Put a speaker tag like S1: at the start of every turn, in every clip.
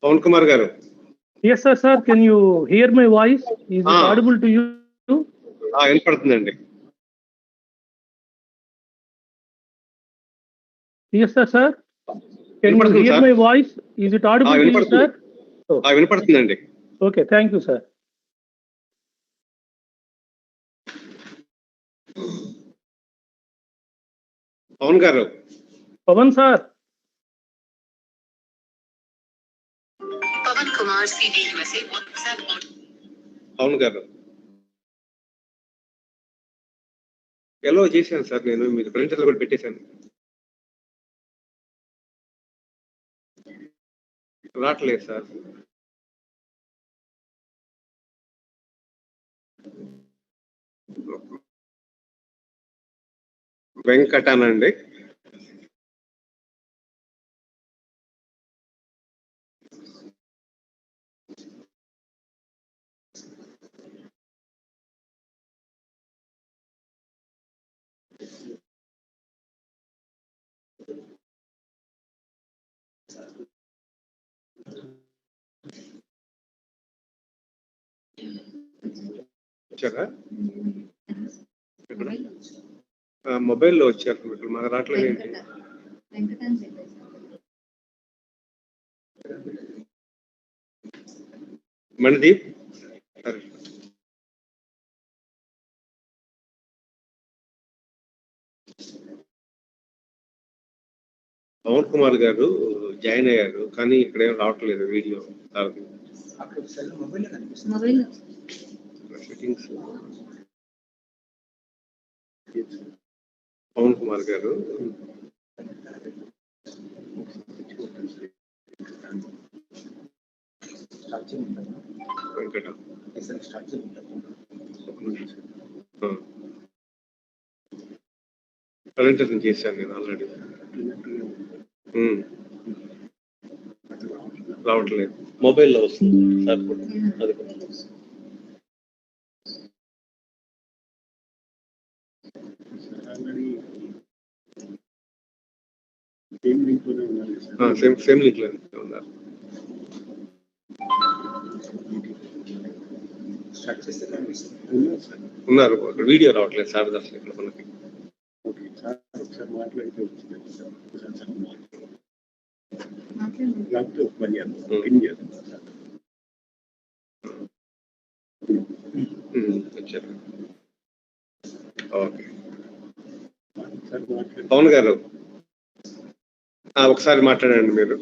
S1: పవన్ కుమార్ గారు.
S2: Yes, sir. Can you hear my voice? Is it audible to you?
S1: వినపడుతుందండి.
S2: Yes, sir. Can you hear my voice? Is it audible to you, sir?
S1: వినపడుతుందండి.
S2: Okay, thank you, sir.
S1: Pawan గారు.
S2: Pavan, sir.
S3: Pavan Kumar CD message WhatsApp.
S1: Pawan గారు. ఎలా చేశాను sir, నేను మీరు ప్రింటర్లో కూడా పెట్టేశాను. రావట్లేదు సార్. వెంకటానండి. వచ్చారా? మొబైల్లో వచ్చారు మీకు, మాకు రావట్లేదు ఏంటి? మణిదీప్. సరే, పవన్ కుమార్ గారు జాయిన్ అయ్యారు కానీ ఇక్కడ ఏం రావట్లేదు వీడియో. సెట్టింగ్స్ పవన్ కుమార్ గారు వెంకట ప్రెజెంటేషన్ చేశాను నేను ఆల్రెడీ. రావట్లేదు, మొబైల్లో వస్తుంది సార్. అది సేమ్ లింక్ లో ఉన్నారు. ఉన్నారు, వీడియో రావట్లేదు సార్ దర్శనం ఇక్కడ మనకి. వచ్చారు. ఓకే పవన్ గారు ఒకసారి మాట్లాడండి మీరు.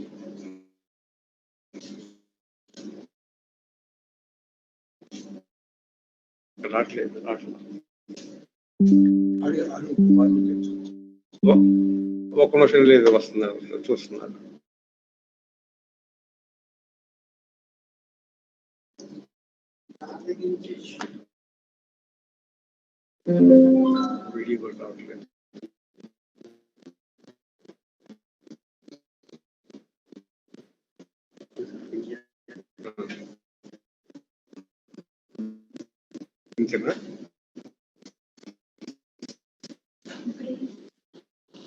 S1: రావట్లేదు. ఒక నిమిషం లేదు, వస్తున్నారు, చూస్తున్నారు. వీడియో కూడా రావట్లేదు.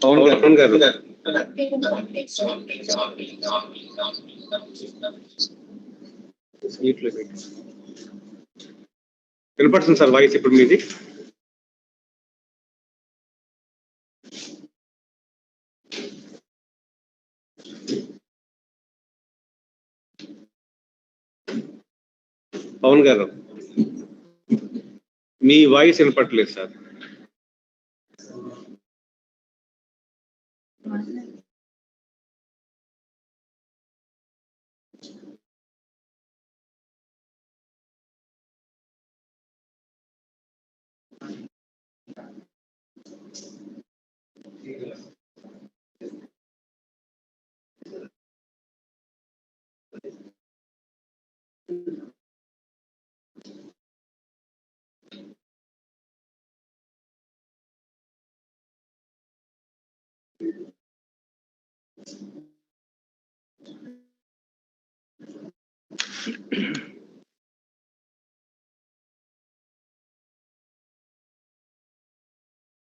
S1: పవన్ గారు వినపడుతుంది సార్ వాయిస్ ఇప్పుడు మీది. పవన్ గారు మీ వాయిస్ వినపడలేదు సార్.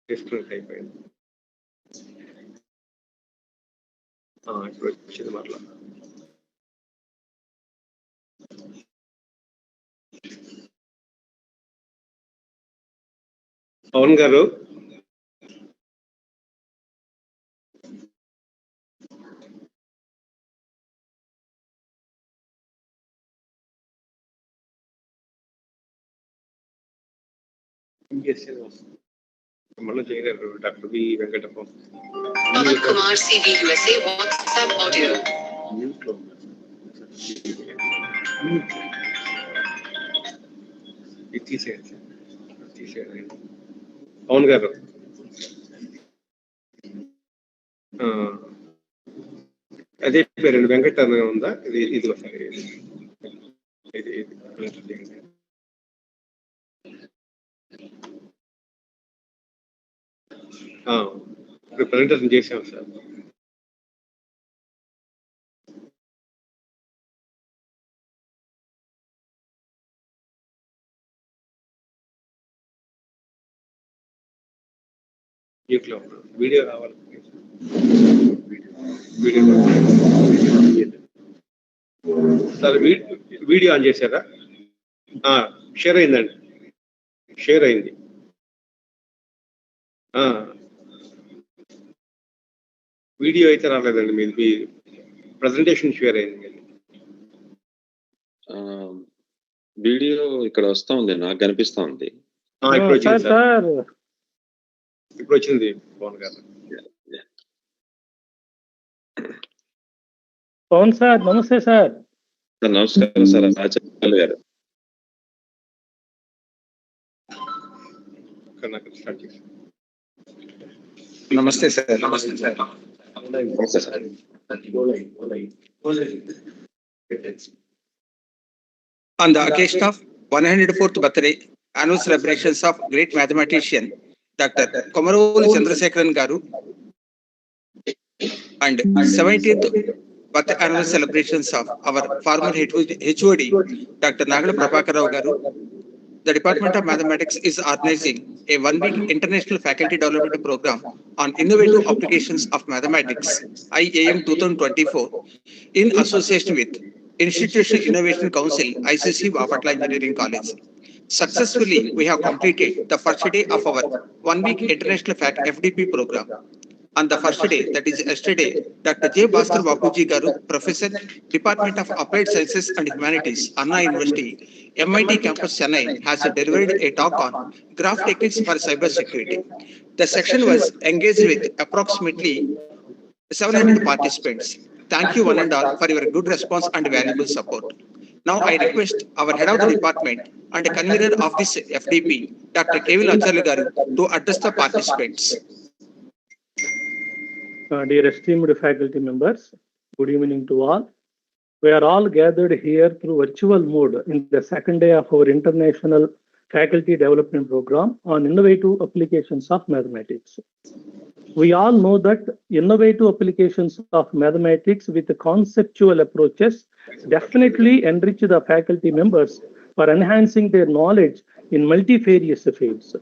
S1: డిస్కనెక్ట్ అయిపోయింది. ఇప్పుడు వచ్చింది మరలా. పవన్ గారు మళ్ళీ చేయలేరు doctor B Venkatappa
S3: Pawan Kumar CV USA WhatsApp audio.
S1: ఇది తీసేయండి తీసేయండి పవన్ గారు అదే పేరండి వెంకట అని ఉందా ఇది ఇది ఒకసారి ఇది ఇప్పుడు ప్రజెంటేషన్ చేసాం సార్. వీడియో రావాలి. సార్ వీడియో ఆన్ చేశారా? షేర్ అయిందండి, షేర్ అయింది. వీడియో అయితే రాలేదండి, మీది ప్రజెంటేషన్ షేర్ అయింది.
S4: వీడియో ఇక్కడ వస్తా ఉంది, నాకు కనిపిస్తా ఉంది.
S1: ఇప్పుడు వచ్చింది సార్, ఇప్పుడు వచ్చింది పవన్ గారు.
S2: పవన్ సార్ నమస్తే సార్.
S4: నమస్కారం సార్, రాజకల్ గారు.
S5: నమస్తే సార్. నమస్తే సార్.
S4: నమస్తే sir.
S5: On the occasion of 104th birthday annual celebrations of great mathematician Dr. Komaroli Chandrasekharan Garu and 70th birthday annual celebrations of our former HOD Dr. Nagala Prabhakar Rao Garu, the Department of Mathematics is organizing a one-week international faculty development program on innovative applications of mathematics, IAM 2024, in association with Institutional Innovation Council, ICC, Bapatla Engineering College. Successfully, we have completed the first day of our one-week international FDP program. On the first day, that is yesterday, Dr. J. Bhaskar Bapuji Garu, Professor, Department of Applied Sciences and Humanities, Anna University, MIT Campus, Chennai, has delivered a talk on graph techniques for cyber security. The section was engaged with approximately 700 participants. Thank you one and all for your good response and valuable support. Now I request our head of the department and convener of this FDP, Dr. Kevil Acharya Garu, to address the participants.
S2: Dear esteemed faculty members, good evening to all. We are all gathered here through virtual mode in the second day of our international faculty development program on innovative applications of mathematics. We all know that innovative applications of mathematics with conceptual approaches definitely enrich the faculty members for enhancing their knowledge in multifarious fields.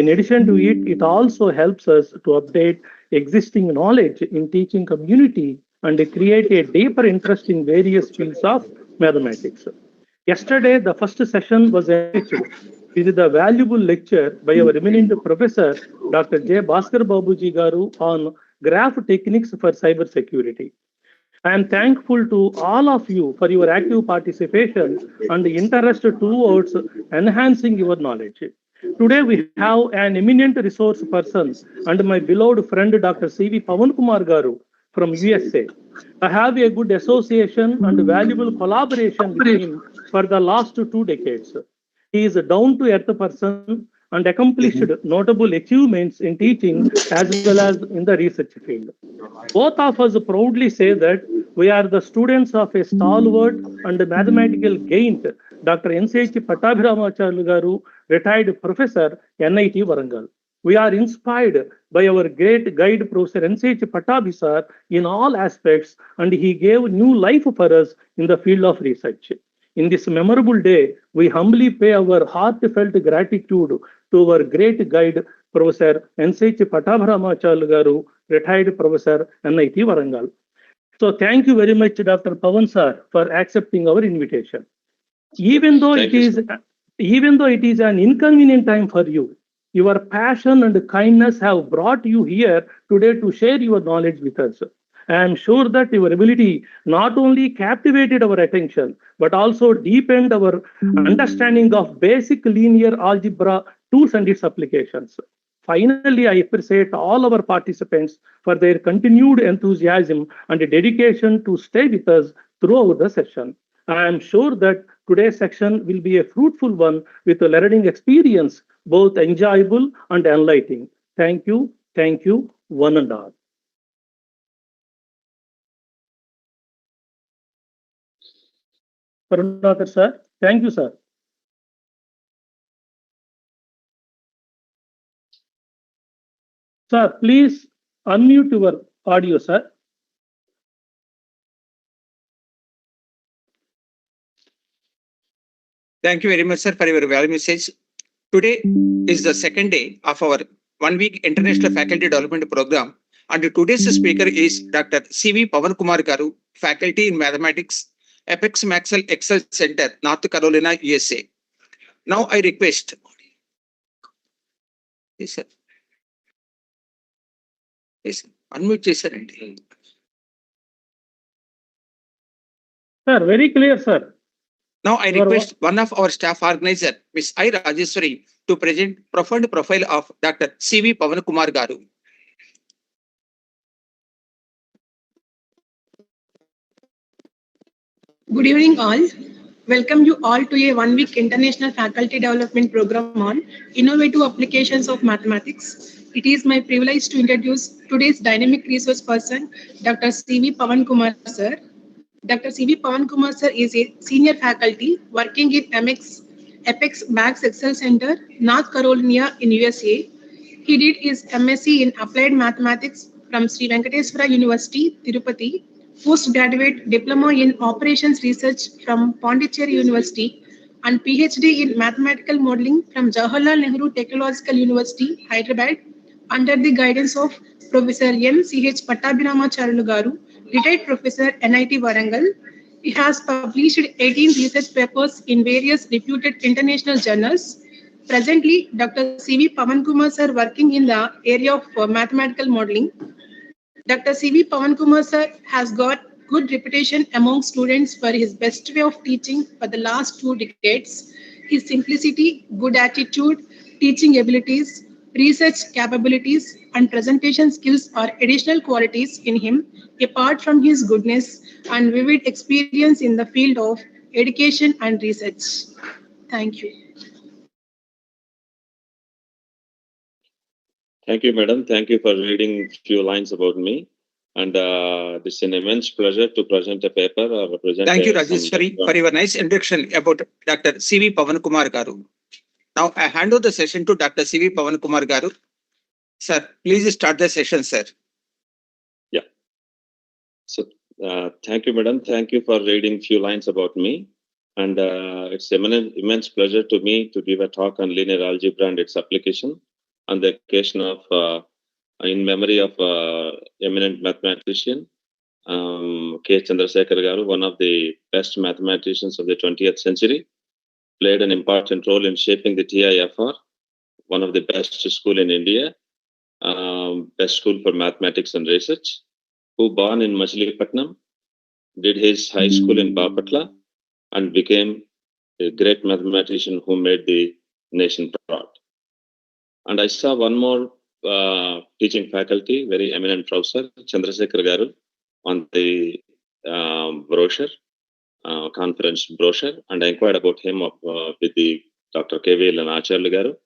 S2: In addition to it, it also helps us to update existing knowledge in teaching community and create a deeper interest in various fields of mathematics. Yesterday, the first session was enriched with the valuable lecture by our eminent professor, Dr. J. Bhaskar Bapuji Garu, on graph techniques for cyber security. I am thankful to all of you for your active participation and interest towards enhancing your knowledge. Today we have an eminent resource person and my beloved friend Dr. C.V. Pawan Kumar Garu from USA. I have a good association and valuable collaboration with him for the last 2 decades. He is a down-to-earth person and accomplished notable achievements in teaching as well as in the research field. Both of us proudly say that we are the students of a stalwart and mathematical giant, Dr. N.C.H. Pattabhiramacharya Garu, retired professor, NIT Warangal. We are inspired by our great guide, Professor N.C.H. Pattabhi sir, in all aspects, and he gave new life for us in the field of research. In this memorable day, we humbly pay our heartfelt gratitude to our great guide, Professor N.C.H. Pattabhiramacharya Garu, retired professor, NIT Warangal. So thank you very much, Dr. Pawan sir, for accepting our invitation. Even though it is an inconvenient time for you, Your passion and kindness have brought you here today to share your knowledge with us. I am sure that your ability not only captivated our attention, but also deepened our understanding of basic linear algebra tools and its applications. Finally, I appreciate all our participants for their continued enthusiasm and dedication to stay with us throughout the session. I am sure that today's section will be a fruitful one with a learning experience, both enjoyable and enlightening. Thank you, one and all. Karunakar sir, thank you, sir. Sir, please unmute your audio, sir.
S5: Thank you very much, sir, for your valuable message. Today is the second day of our 1 week International Faculty Development Program. And today's speaker is Dr. C.V. Pavan Kumar Garu, Faculty in Mathematics, Apex Maxwell Excel Center, North Carolina, USA. Now I request. Yes, sir. Yes, sir. Unmute చేశారండి.
S2: Sir, very clear, sir.
S5: Now I request one of our staff organizer, Ms. I. Rajeshwari, to present profound profile of Dr. C.V. Pavan Kumar Garu.
S6: Good evening, all. Welcome you all to a 1 week International Faculty Development Program on Innovative Applications of Mathematics. It is my privilege to introduce today's dynamic resource person, Dr. C.V. Pavan Kumar sir. Dr. C.V. Pavan Kumar sir is a senior faculty working in Apex Max Excel Center, North Carolina in USA. He did his MSc in Applied Mathematics from Sri Venkateswara University, Tirupati, postgraduate diploma in Operations Research from Pondicherry University, and PhD in Mathematical Modeling from Jawaharlal Nehru Technological University, Hyderabad, under the guidance of Professor M.C.H. Pattabhinamacharulu Garu, retired professor, NIT Warangal. He has published 18 research papers in various reputed international journals. Presently, Dr. C.V. Pavan Kumar sir working in the area of mathematical modeling. Dr. C.V. Pavan Kumar sir has got good reputation among students for his best way of teaching for the last 2 decades. His simplicity, good attitude, teaching abilities, research capabilities, and presentation skills are additional qualities in him, apart from his goodness and vivid experience in the field of education and research. Thank you.
S4: Thank you, madam. Thank you for reading a few lines about me. And it's an immense pleasure to present a paper or represent.
S5: Thank you, Rajeshwari, for your nice introduction about Dr. C.V. Pavan Kumar Garu. Now I hand over the session to Dr. C.V. Pavan Kumar Garu. Sir, please start the session, sir.
S4: Yeah. So thank you, madam. Thank you for reading a few lines about me. And it's an immense pleasure to me to give a talk on linear algebra and its application on the occasion of in memory of eminent mathematician K. Chandrasekhar Garu, one of the best mathematicians of the 20th century, played an important role in shaping the TIFR, one of the best school in India, best school for mathematics and research, who born in Machilipatnam, did his high school in Bapatla, and became a great mathematician who made the nation proud. And I saw one more teaching faculty, very eminent professor, Chandrasekhar Garu, on the brochure, conference brochure, and I inquired about him with the Dr. KVL and Acharya Garu.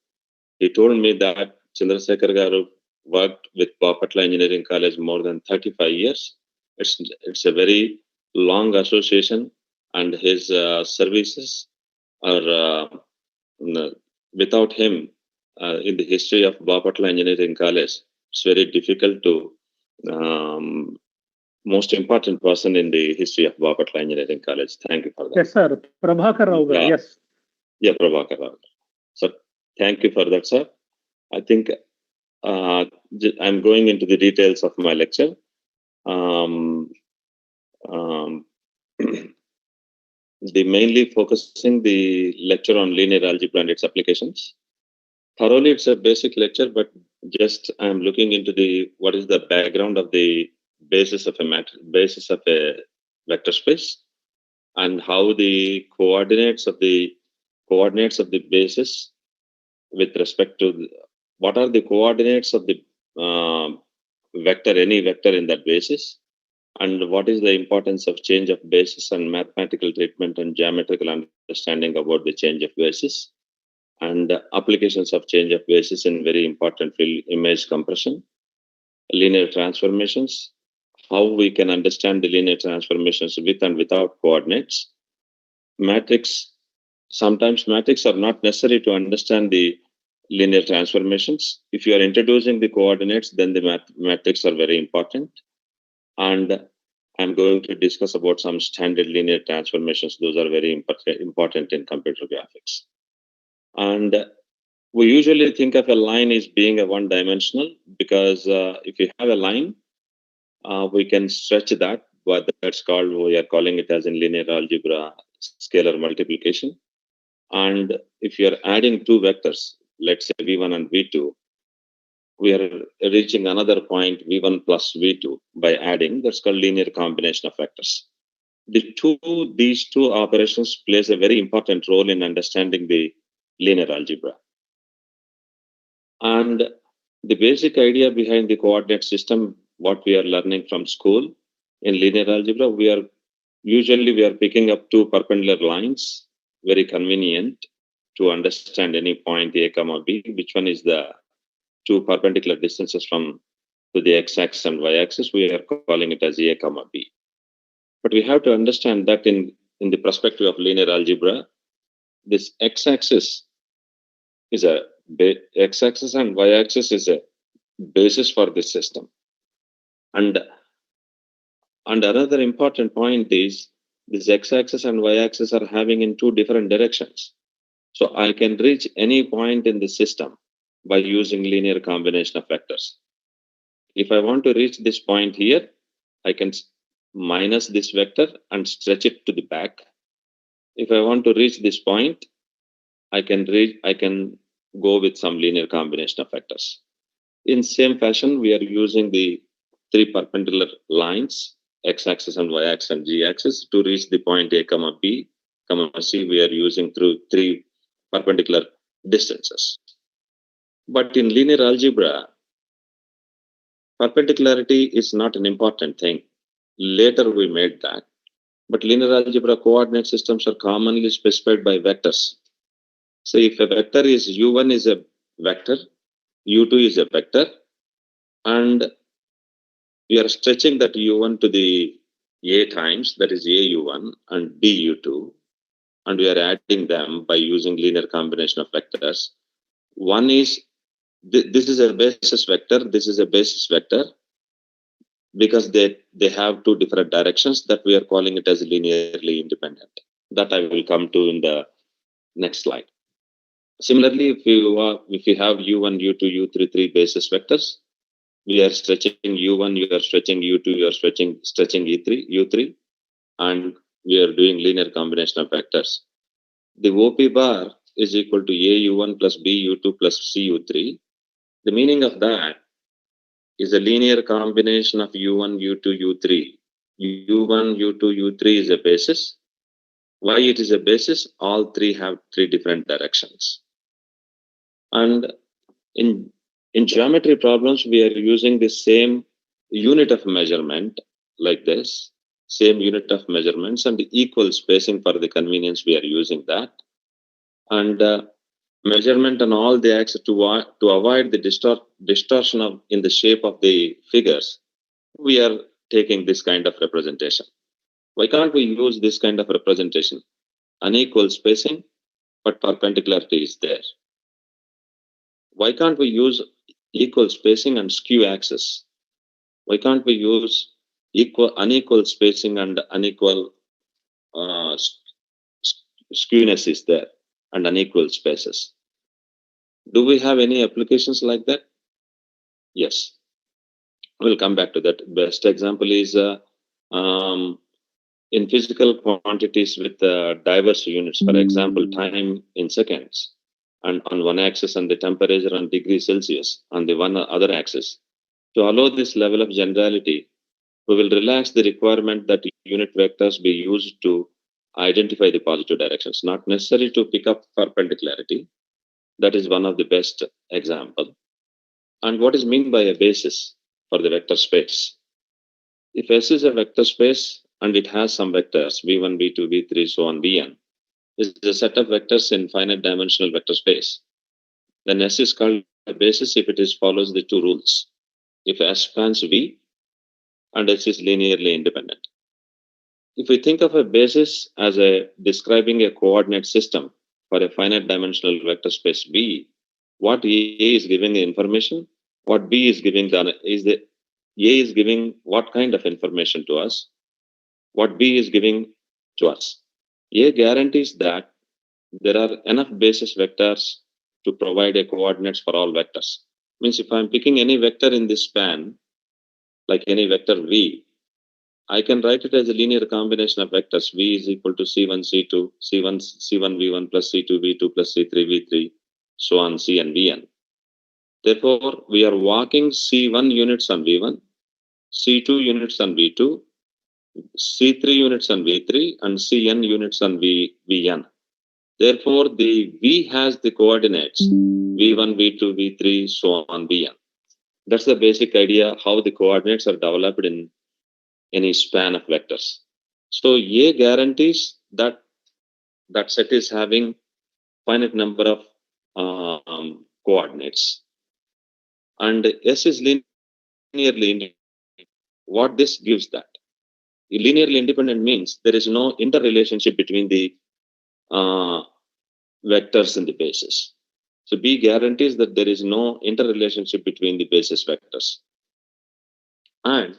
S4: He told me that Chandrasekhar Garu worked with Bapatla Engineering College more than 35 years. It's a very long association, and his services are without him in the history of Bapatla Engineering College. It's very difficult to most important person in the history of Bapatla Engineering College. Thank you for that.
S2: Yes, sir. Prabhakar Rao, yes.
S4: Yeah, Prabhakar Rao. So thank you for that, sir. I think I'm going into the details of my lecture. The mainly focusing the lecture on linear algebra and its applications. Thoroughly, it's a basic lecture, but just I'm looking into what is the background of the basis of a vector space, and how the coordinates of the basis with respect to what are the coordinates of the vector, any vector in that basis, and what is the importance of change of basis and mathematical treatment and geometrical understanding about the change of basis, and applications of change of basis in very important field: image compression, linear transformations, how we can understand the linear transformations with and without coordinates, matrix. Sometimes matrix are not necessary to understand the linear transformations. If you are introducing the coordinates, then the matrix are very important. And I'm going to discuss about some standard linear transformations. Those are very important in computer graphics. And we usually think of a line as being a one-dimensional, because if you have a line, we can stretch that, but we are calling it as in linear algebra scalar multiplication. And if you're adding two vectors, let's say v1 and v2, we are reaching another point v1 plus v2 by adding. That's called linear combination of vectors. These two operations plays a very important role in understanding the linear algebra. And the basic idea behind the coordinate system, what we are learning from school in linear algebra, we are picking up two perpendicular lines, very convenient to understand any point a comma b, which one is the two perpendicular distances from to the x-axis and y-axis. We are calling it as a comma b. But we have to understand that in the perspective of linear algebra, this x-axis is x-axis and y-axis is a basis for this system. And another important point is this x-axis and y-axis are having in two different directions. So I can reach any point in the system by using linear combination of vectors. If I want to reach this point here, I can minus this vector and stretch it to the back. If I want to reach this point, I can go with some linear combination of vectors. In same fashion, we are using the three perpendicular lines, x-axis and y-axis and z-axis, to reach the point a comma b comma c. We are using through three perpendicular distances. But in linear algebra, perpendicularity is not an important thing. Later we made that. But linear algebra coordinate systems are commonly specified by vectors. So if a vector is u1 is a vector, u2 is a vector, and we are stretching that u1 to the a times, that is au1 and b u2, and we are adding them by using linear combination of vectors. One is, this is a basis vector, this is a basis vector, because they have two different directions, that we are calling it as linearly independent. That I will come to in the next slide. Similarly, if you have u1, u2, u3, three basis vectors, we are stretching u1, you are stretching u2, you are stretching u3, and we are doing linear combination of vectors. The OP bar is equal to au1 plus bu2 plus cu3. The meaning of that is a linear combination of u1, u2, u3. u1, u2, u3 is a basis. Why it is a basis? All three have three different directions. And in geometry problems, we are using the same unit of measurement like this, same unit of measurements and equal spacing. For the convenience, we are using that. And measurement on all the axes to avoid the distortion in the shape of the figures, we are taking this kind of representation. Why can't we use this kind of representation? Unequal spacing, but perpendicularity is there. Why can't we use equal spacing and skew axis? Why can't we use unequal spacing and unequal skewness is there, and unequal spaces? Do we have any applications like that? Yes. We'll come back to that. Best example is in physical quantities with diverse units. For example, time in seconds. and on one axis and the temperature and degree Celsius on the one other axis. To allow this level of generality, we will relax the requirement that unit vectors be used to identify the positive directions, not necessary to pick up perpendicularity. That is one of the best example. And what is meant by a basis for the vector space? If S is a vector space and it has some vectors, v1, v2, v3, so on, vn, is a set of vectors in finite dimensional vector space, then S is called a basis if it follows the two rules. If S spans V and S is linearly independent. If we think of a basis as describing a coordinate system for a finite dimensional vector space V, what A is giving the information, what B is giving A is giving what kind of information to us, what B is giving to us. A guarantees that there are enough basis vectors to provide a coordinates for all vectors. Means if I'm picking any vector in this span, like any vector V, I can write it as a linear combination of vectors. V is equal to C1, C2, C1, V1 plus C2, V2 plus C3, V3, so on, Cn, Vn. Therefore, we are walking C1 units on V1, C2 units on V2, C3 units on V3, and Cn units on Vn. Therefore, the V has the coordinates V1, V2, V3, so on, Vn. That's the basic idea how the coordinates are developed in any span of vectors. So A guarantees that that set is having finite number of coordinates, and S is linearly independent. What this gives that? Linearly independent means there is no interrelationship between the vectors in the basis. So B guarantees that there is no interrelationship between the basis vectors. And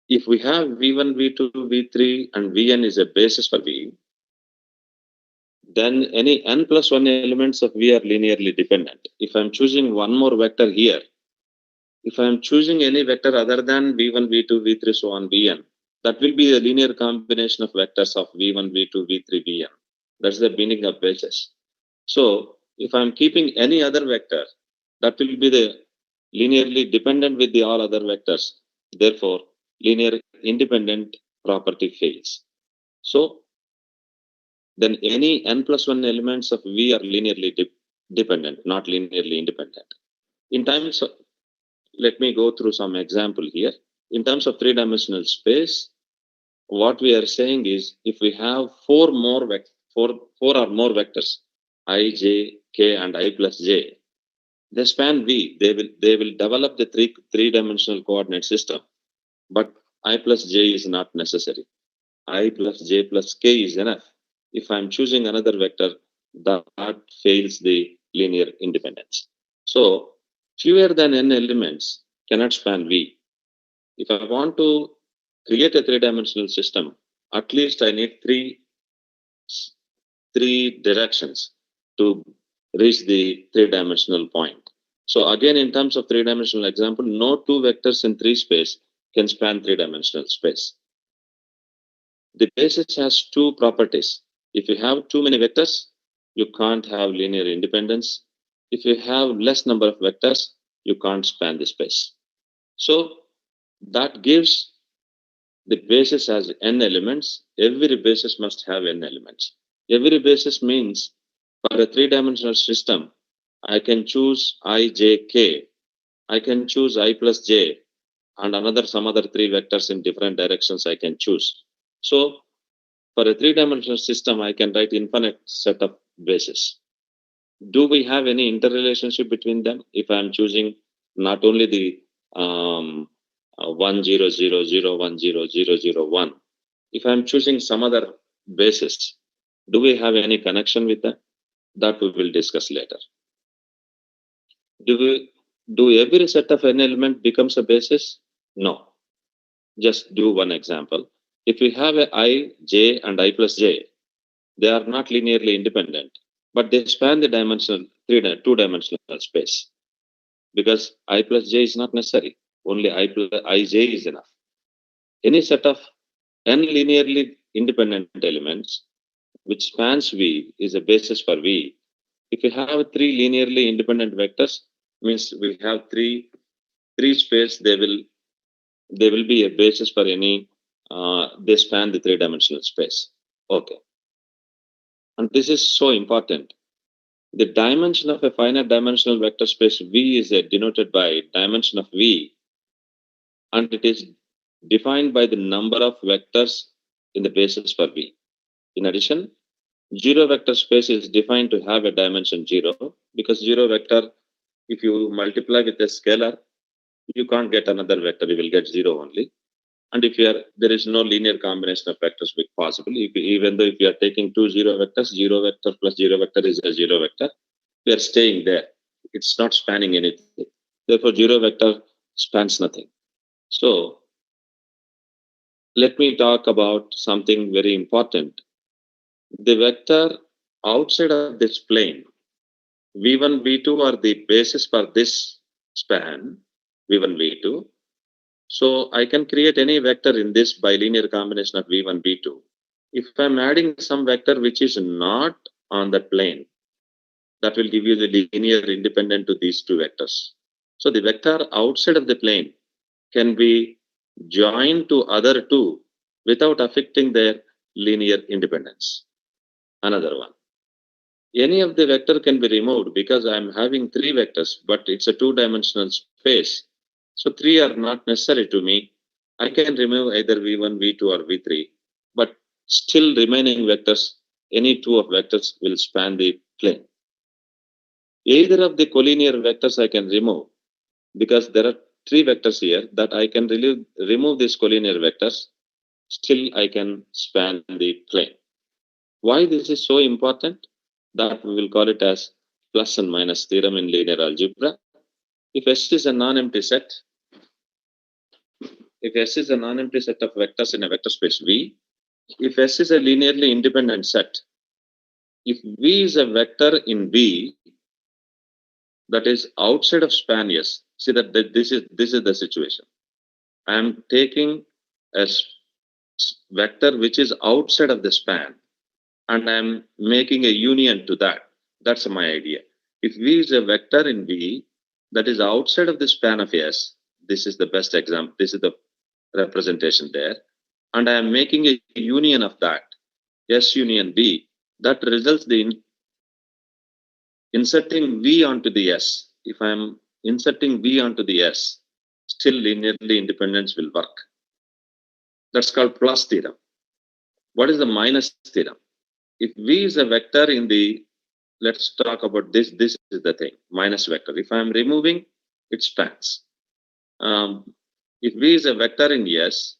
S4: if we have V1, V2, V3, and Vn is a basis for V, then any n plus 1 elements of V are linearly dependent. If I'm choosing one more vector here, if I'm choosing any vector other than V1, V2, V3, so on, Vn, that will be a linear combination of vectors of V1, V2, V3, Vn. That's the meaning of basis. So if I'm keeping any other vector, that will be the linearly dependent with the all other vectors. Therefore, linear independent property fails. So then any n plus 1 elements of V are linearly dependent, not linearly independent. In terms of, let me go through some example here. In terms of three-dimensional space, what we are saying is if we have four or more vectors, I, j, k, and I plus j, they span V. They will develop the three-dimensional coordinate system, but I plus j is not necessary. I plus j plus k is enough. If I'm choosing another vector, that fails the linear independence. So fewer than n elements cannot span V. If I want to create a three-dimensional system, at least I need three directions to reach the three-dimensional point. So again, in terms of three-dimensional example, no two vectors in three space can span three-dimensional space. The basis has two properties. If you have too many vectors, you can't have linear independence. If you have less number of vectors, you can't span the space. So that gives the basis has n elements. Every basis must have n elements. Every basis means for a three-dimensional system, I can choose I, j, k. I can choose I plus j and some other three vectors in different directions I can choose. So for a three-dimensional system, I can write infinite set of bases. Do we have any interrelationship between them? If I'm choosing not only the 1, 0, 0, 0, 1, 0, 0, 0, 1, if I'm choosing some other basis, do we have any connection with that? That we will discuss later. Do every set of n element becomes a basis? No. Just do one example. If we have a I, j, and I plus j, they are not linearly independent, but they span the two-dimensional space. Because I plus j is not necessary. Only ij is enough. Any set of n linearly independent elements which spans V is a basis for V. If you have three linearly independent vectors, means we have three space, they will be a basis for any, they span the three-dimensional space. Okay. And this is so important. The dimension of a finite dimensional vector space V is denoted by dimension of V, and it is defined by the number of vectors in the basis for V. In addition, zero vector space is defined to have a dimension 0, because zero vector, if you multiply with a scalar, you can't get another vector, you will get 0 only. And if there is no linear combination of vectors possible, even though if you are taking two zero vectors, 0 vector plus 0 vector is a 0 vector, we are staying there. It's not spanning anything. Therefore, 0 vector spans nothing. So, let me talk about something very important. The vector outside of this plane, V1, V2 are the basis for this span, V1, V2. So I can create any vector in this bilinear combination of V1, V2. If I'm adding some vector which is not on that plane, that will give you the linear independent to these two vectors. So the vector outside of the plane can be joined to other two without affecting their linear independence. Another one. Any of the vector can be removed because I'm having three vectors, but it's a two-dimensional space. So three are not necessary to me. I can remove either V1, V2 or V3, but still remaining vectors, any two of vectors will span the plane. Either of the collinear vectors I can remove, because there are three vectors here that I can remove these collinear vectors, still I can span the plane. Why this is so important? That we will call it as plus and minus theorem in linear algebra. If S is a non-empty set, if S is a non-empty set of vectors in a vector space V, if S is a linearly independent set, if V is a vector in V that is outside of span S, see that this is the situation. I am taking a vector which is outside of the span, and I am making a union to that. That's my idea. If V is a vector in V that is outside of the span of S, this is the best example. This is the representation there. And I am making a union of that, S union V, that results in inserting V onto the S. If I am inserting V onto the S, still linearly independence will work. That's called plus theorem. What is the minus theorem? If V is a vector in the, let's talk about this. This is the thing, minus vector. If I'm removing, it spans. If V is a vector in S,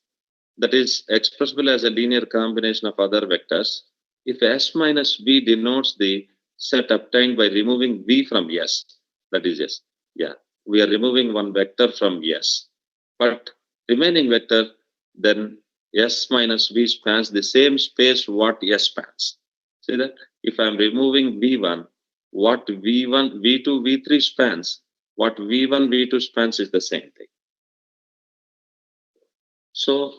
S4: that is expressible as a linear combination of other vectors, if S minus V denotes the set obtained by removing V from S, that is S. Yeah, we are removing one vector from S. But remaining vector, then S minus V spans the same space what S spans. See that? If I'm removing V1, what V1, V2, V3 spans, what V1, V2 spans is the same thing. So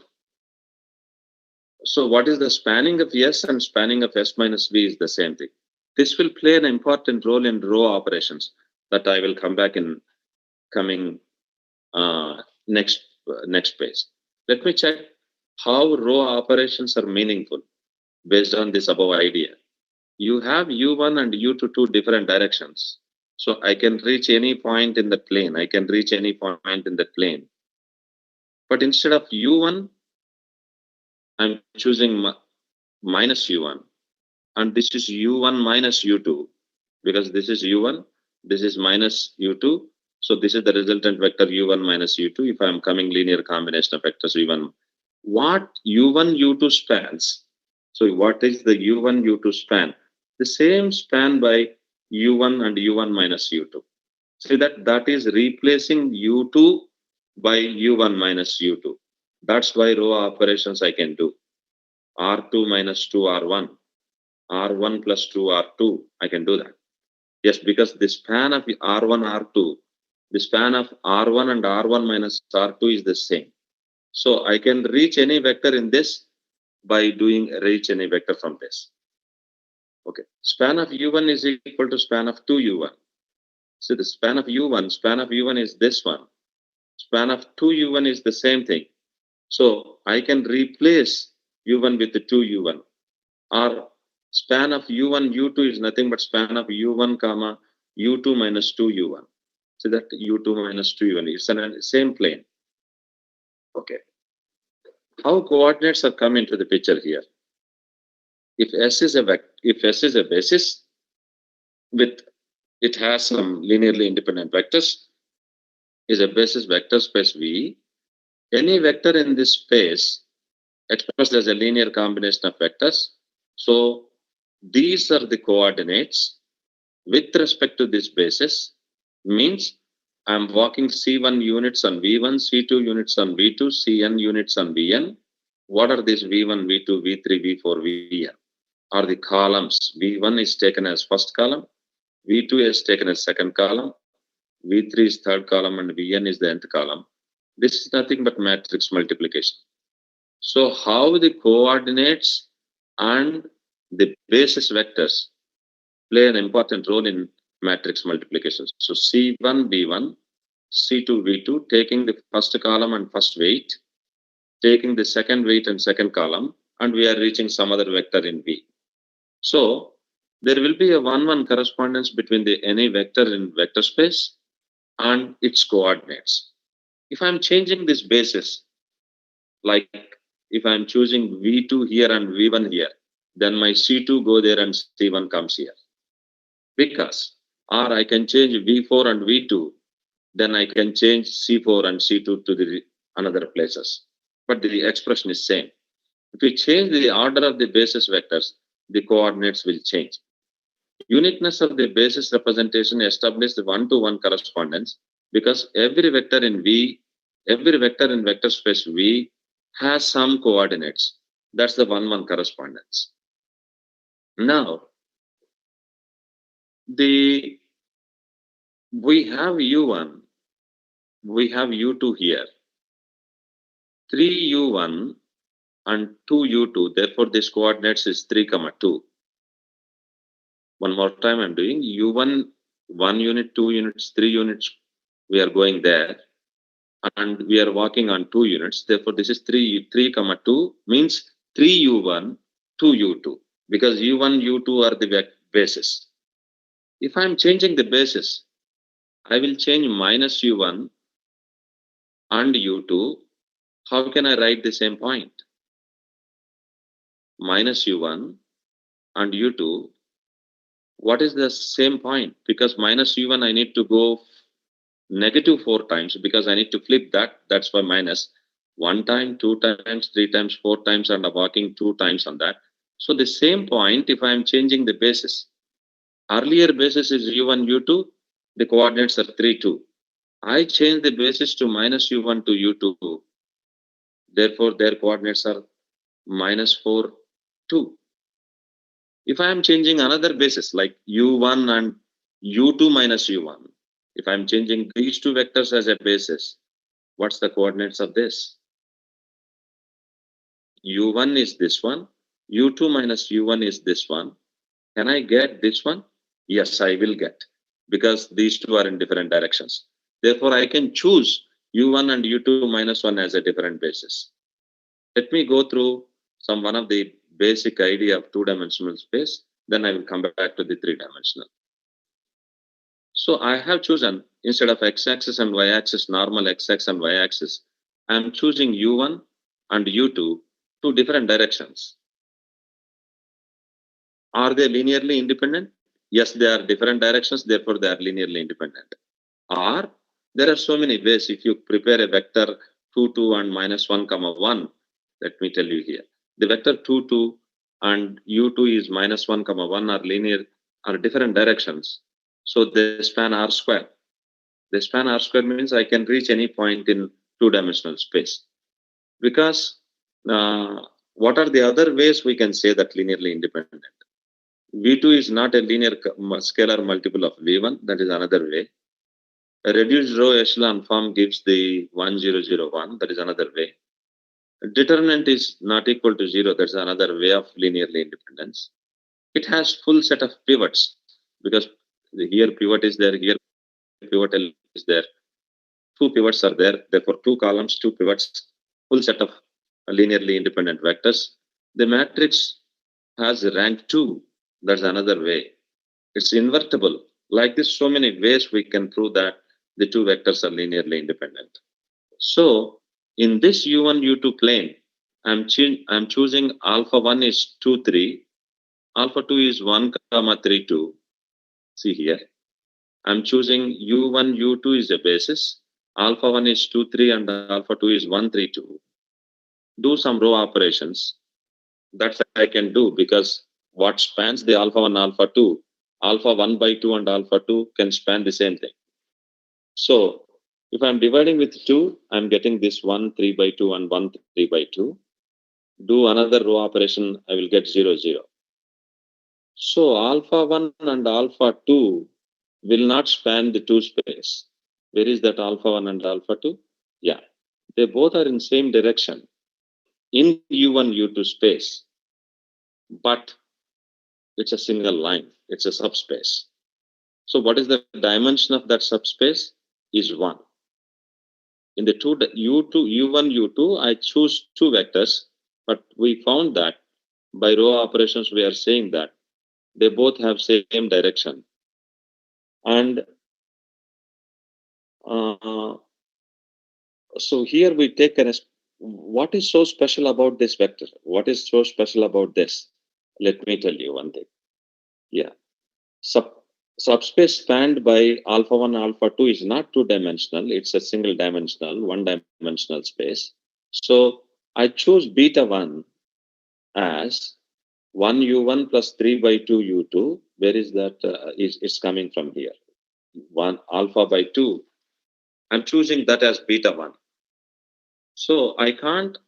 S4: what is the spanning of S and spanning of S minus V is the same thing. This will play an important role in row operations that I will come back in coming next page. Let me check how row operations are meaningful based on this above idea. You have U1 and U2 two different directions. So I can reach any point in the plane. I can reach any point in the plane. But instead of U1, I'm choosing minus U1. And this is U1 minus U2. Because this is U1, this is minus U2. So this is the resultant vector U1 minus U2. If I'm coming linear combination of vectors U1. What U1, U2 spans? So what is the U1, U2 span? The same span by U1 and U1 minus U2. See that is replacing U2 by U1 minus U2. That's why row operations I can do. R2 minus 2 R1. R1 plus 2 R2. I can do that. Yes, because the span of R1, R2, the span of R1 and R1 minus R2 is the same. So I can reach any vector in this by doing reach any vector from this. Okay, span of U1 is equal to span of 2U1. So the span of U1 is this one. Span of 2U1 is the same thing. So I can replace U1 with the 2U1. Or span of U1, U2 is nothing but span of U1, comma, U2 minus 2U1. So that U2 minus 2U1 is the same plane. Okay. How coordinates have come into the picture here? If S is a basis with it has some linearly independent vectors, is a basis vector space V. Any vector in this space expressed as a linear combination of vectors. So these are the coordinates with respect to this basis. Means I'm walking C1 units on V1, C2 units on V2, Cn units on Vn. What are these V1, V2, V3, V4, Vn? Are the columns. V1 is taken as first column, V2 is taken as second column, V3 is third column, and Vn is the nth column. This is nothing but matrix multiplication. So how the coordinates and the basis vectors play an important role in matrix multiplication. So C1, V1, C2, V2, taking the first column and first weight, taking the second weight and second column, and we are reaching some other vector in V. So there will be a 1-1 correspondence between the any vector in vector space and its coordinates. If I'm changing this basis, like if I'm choosing V2 here and V1 here, then my C2 go there and C1 comes here. Because, or I can change V4 and V2, then I can change C4 and C2 to the another places. But the expression is same. If we change the order of the basis vectors, the coordinates will change. Uniqueness of the basis representation establishes the 1-to-1 correspondence because every vector in vector space V has some coordinates. That's the 1-1 correspondence. Now, we have U1, we have U2 here, 3U1 and 2U2. Therefore, this coordinates is 3, 2. One more time I'm doing U1, 1 unit, 2 units, 3 units. We are going there. And we are walking on 2 units. Therefore, this is 3, 2 means 3U1, 2U2. Because U1, U2 are the bases. If I'm changing the basis, I will change minus U1 and U2. How can I write the same point? Minus U1 and U2. What is the same point? Because minus U1, I need to go negative 4 times because I need to flip that. That's why minus 1 time, 2 times, 3 times, 4 times, and I'm walking 2 times on that. So the same point, if I'm changing the basis, earlier basis is U1, U2, the coordinates are 3, 2. I change the basis to minus U1 to U2. Therefore, their coordinates are minus 4, 2. If I am changing another basis like U1 and U2 minus U1, if I'm changing these 2 vectors as a basis, what's the coordinates of this? U1 is this one, U2 minus U1 is this one. Can I get this one? Yes, I will get, because these 2 are in different directions. Therefore, I can choose U1 and U2 minus 1 as a different basis. Let me go through one of the basic idea of 2-dimensional space, then I will come back to the 3-dimensional. So I have chosen, instead of x-axis and y-axis, normal x-axis and y-axis, I am choosing U1 and U2, 2 different directions. Are they linearly independent? Yes, they are different directions, therefore they are linearly independent. Or there are so many ways. If you prepare a vector 2, 2 and minus 1, 1, let me tell you here. The vector 2, 2 and U2 is minus 1, 1 are linear, are different directions. So they span R square. They span R square means I can reach any point in 2-dimensional space. Because what are the other ways we can say that linearly independent? V2 is not a linear scalar multiple of V1. That is another way. A reduced row echelon form gives the 1, 0, 0, 1. That is another way. A determinant is not equal to 0. That's another way of linearly independence. it has full set of pivots, because here pivot is there, here pivot is there. 2 pivots are there, therefore 2 columns, 2 pivots, full set of linearly independent vectors. The matrix has rank 2. That's another way. It's invertible. Like this, so many ways we can prove that the 2 vectors are linearly independent. So in this U1, U2 plane, I'm choosing alpha 1 is 2, 3, alpha 2 is 1, 3, 2. See here. I'm choosing U1, U2 is a basis. Alpha 1 is 2, 3, and alpha 2 is 1, 3, 2. Do some row operations. That's I can do, because what spans the alpha 1, alpha 2, alpha 1 by 2 and alpha 2 can span the same thing. So if I'm dividing with 2, I'm getting this 1, 3 by 2 and 1, 3 by 2. Do another row operation, I will get 0, 0. So alpha 1 and alpha 2 will not span the 2 space. Where is that alpha 1 and alpha 2? Yeah, they both are in same direction in U1, U2 space, but it's a single line. It's a subspace. So what is the dimension of that subspace? Is 1. In the U1, U2, I choose 2 vectors, but we found that by row operations, we are saying that they both have same direction. And so here we take what is so special about this vector? What is so special about this? Let me tell you one thing. Yeah. Subspace spanned by alpha 1, alpha 2 is not 2-dimensional. It's a single dimensional, 1-dimensional space. So I choose beta 1 as 1 U1 plus 3 by 2 U2. Where is that? It's coming from here. 1 alpha by 2. I'm choosing that as beta 1. So I can't.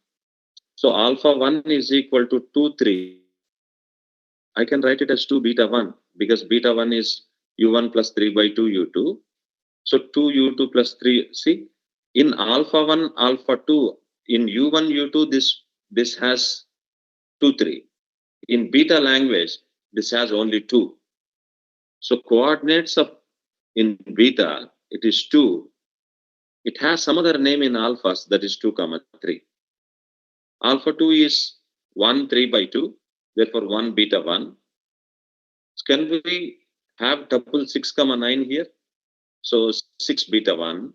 S4: So alpha 1 is equal to 2, 3. I can write it as 2 beta 1, because beta 1 is U1 plus 3 by 2 U2. So 2 U2 plus 3. See, in alpha 1, alpha 2, in U1, U2, this has 2, 3. In beta language, this has only 2. So coordinates of in beta, it is 2. It has some other name in alphas, that is 2, 3. Alpha 2 is 1, 3 by 2, therefore 1 beta 1. Can we have tuple 6, 9 here? So 6 beta 1.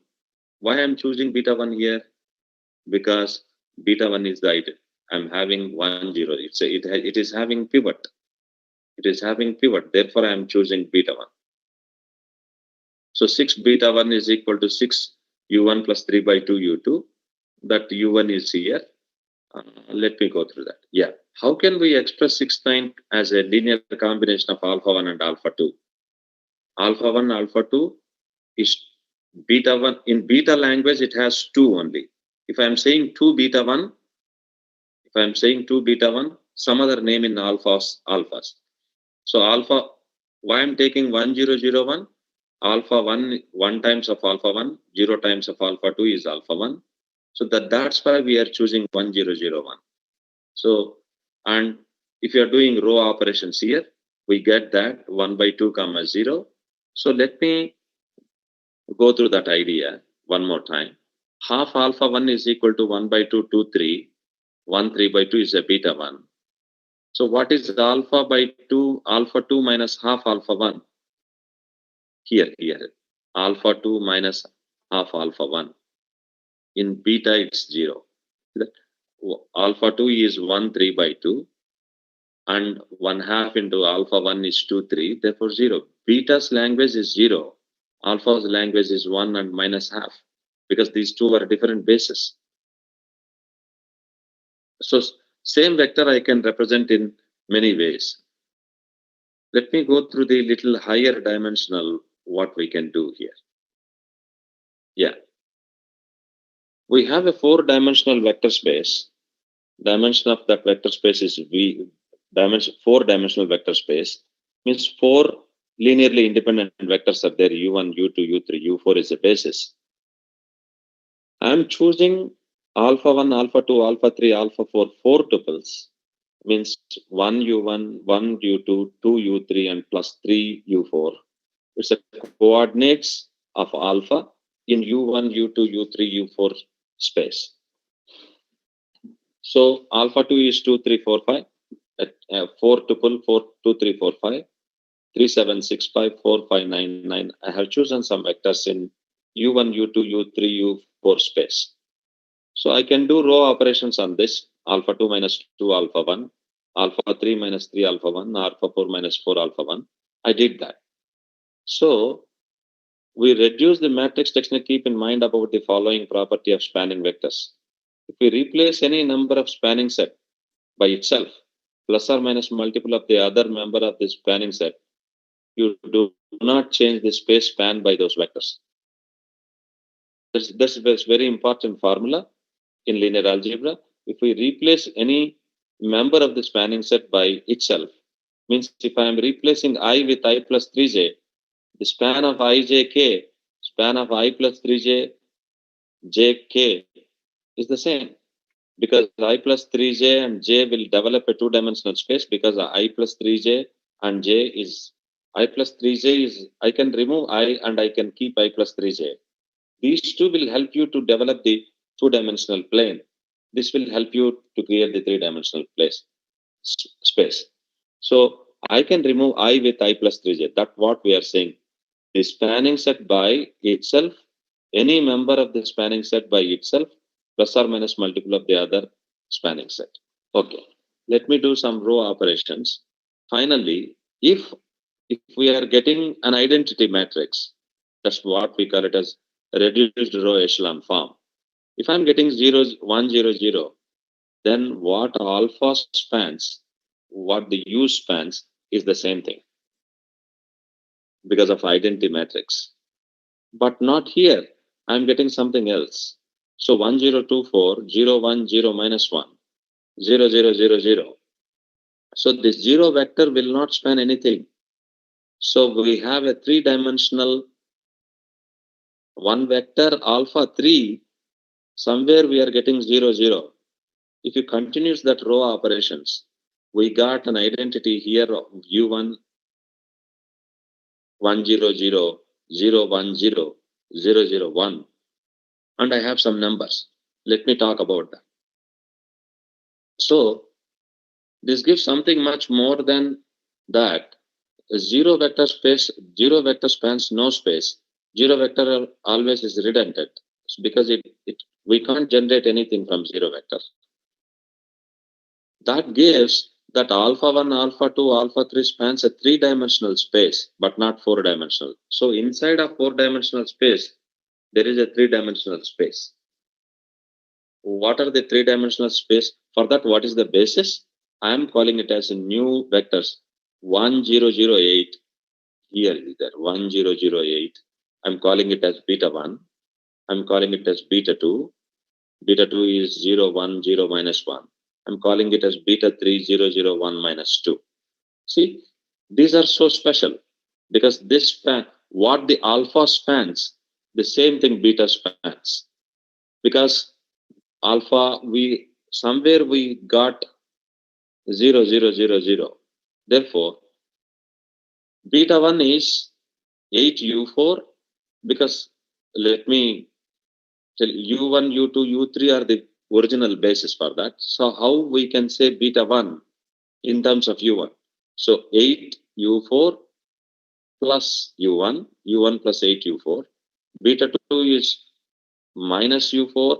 S4: Why I'm choosing beta 1 here? Because beta 1 is the item. I'm having 1, 0. It is having pivot. It is having pivot. Therefore, I'm choosing beta 1. So 6 beta 1 is equal to 6 U1 plus 3 by 2 U2. That U1 is here. Let me go through that. Yeah. How can we express 6, 9 as a linear combination of alpha 1 and alpha 2? Alpha 1, alpha 2 is beta 1. In beta language, it has 2 only. If I'm saying 2 beta 1, some other name in alphas. So alpha, why I'm taking 1, 0, 0, 1? Alpha 1 times of alpha 1, 0 times of alpha 2 is alpha 1. So that's why we are choosing 1, 0, 0, 1. So, and if you are doing row operations here, we get that 1 by 2 comma 0. So let me go through that idea one more time. Half alpha 1 is equal to 1 by 2, 2, 3. 1, 3 by 2 is a beta 1. So what is alpha by 2? Alpha 2 minus half alpha 1. Here. Alpha 2 minus half alpha 1. In beta, it's 0. Alpha 2 is 1, 3 by 2. And 1/2 into alpha 1 is 2, 3. Therefore, 0. Beta's language is 0. Alpha's language is 1 and minus half. Because these two are different bases. So same vector I can represent in many ways. Let me go through the little higher dimensional what we can do here. Yeah. We have a 4-dimensional vector space. Dimension of that vector space is dimension 4-dimensional vector space. Means 4 linearly independent vectors are there. U1, U2, U3, U4 is a basis. I'm choosing alpha 1, alpha 2, alpha 3, alpha 4, 4 tuples. means 1u1, 1u2, 2u3, and plus 3u4. It's the coordinates of alpha in u1, u2, u3, u4 space. So alpha 2 is 2, 3, 4, 5. 4 tuple 4, 2, 3, 4, 5. 3, 7, 6, 5, 4, 5, 9, 9. I have chosen some vectors in u1, u2, u3, u4 space. So I can do row operations on this. Alpha 2 minus 2, alpha 1. Alpha 3 minus 3, alpha 1. Alpha 4 minus 4, alpha 1. I did that. So we reduce the matrix technique. Keep in mind about the following property of spanning vectors. If we replace any number of spanning set by itself, plus or minus multiple of the other member of the spanning set, you do not change the space spanned by those vectors. This is very important formula in linear algebra. If we replace any member of the spanning set by itself, means if I am replacing I with I plus 3j, the span of ijk, span of I plus 3j, jk is the same, because I plus 3j and j will develop a two-dimensional space, because I plus 3j and j is, I plus 3j is, I can remove I and I can keep I plus 3j. These two will help you to develop the two-dimensional plane. This will help you to create the three-dimensional space. So I can remove I with I plus 3j. That's what we are saying. The spanning set by itself, any member of the spanning set by itself, plus or minus multiple of the other spanning set. Okay, let me do some row operations. Finally, if we are getting an identity matrix, that's what we call it as reduced row echelon form. If I'm getting 0, 1, 0, 0, then what alpha spans, what the U spans is the same thing because of identity matrix. But not here. I'm getting something else. So 1, 0, 2, 4, 0, 1, 0, minus 1, 0, 0, 0, 0. So this 0 vector will not span anything. So we have a three-dimensional one vector alpha 3. Somewhere we are getting 0, 0. If you continue that row operations, we got an identity here of u1, 1, 0, 0, 0, 1, 0, 0, 0, 1. And I have some numbers. Let me talk about that. So this gives something much more than that. A zero vector space, zero vector spans no space. Zero vector always is redundant because we can't generate anything from zero vector. That gives that alpha 1, alpha 2, alpha 3 spans a three-dimensional space, but not four-dimensional. So inside of four-dimensional space, there is a three-dimensional space. What are the three-dimensional space? For that, what is the basis? I am calling it as a new vectors. 1008, here is there, 1008. I'm calling it as beta 1. I'm calling it as beta 2. Beta 2 is 0, 1, 0, minus 1. I'm calling it as beta 3, 0, 0, 1, minus 2. See, these are so special because this span, what the alpha spans, the same thing beta spans. Because alpha, somewhere we got 0, 0, 0, 0. Therefore, beta 1 is 8u4 because let me tell u1, u2, u3 are the original basis for that. So how we can say beta 1 in terms of u1? So 8u4 plus u1, u1 plus 8u4. Beta 2 is minus u4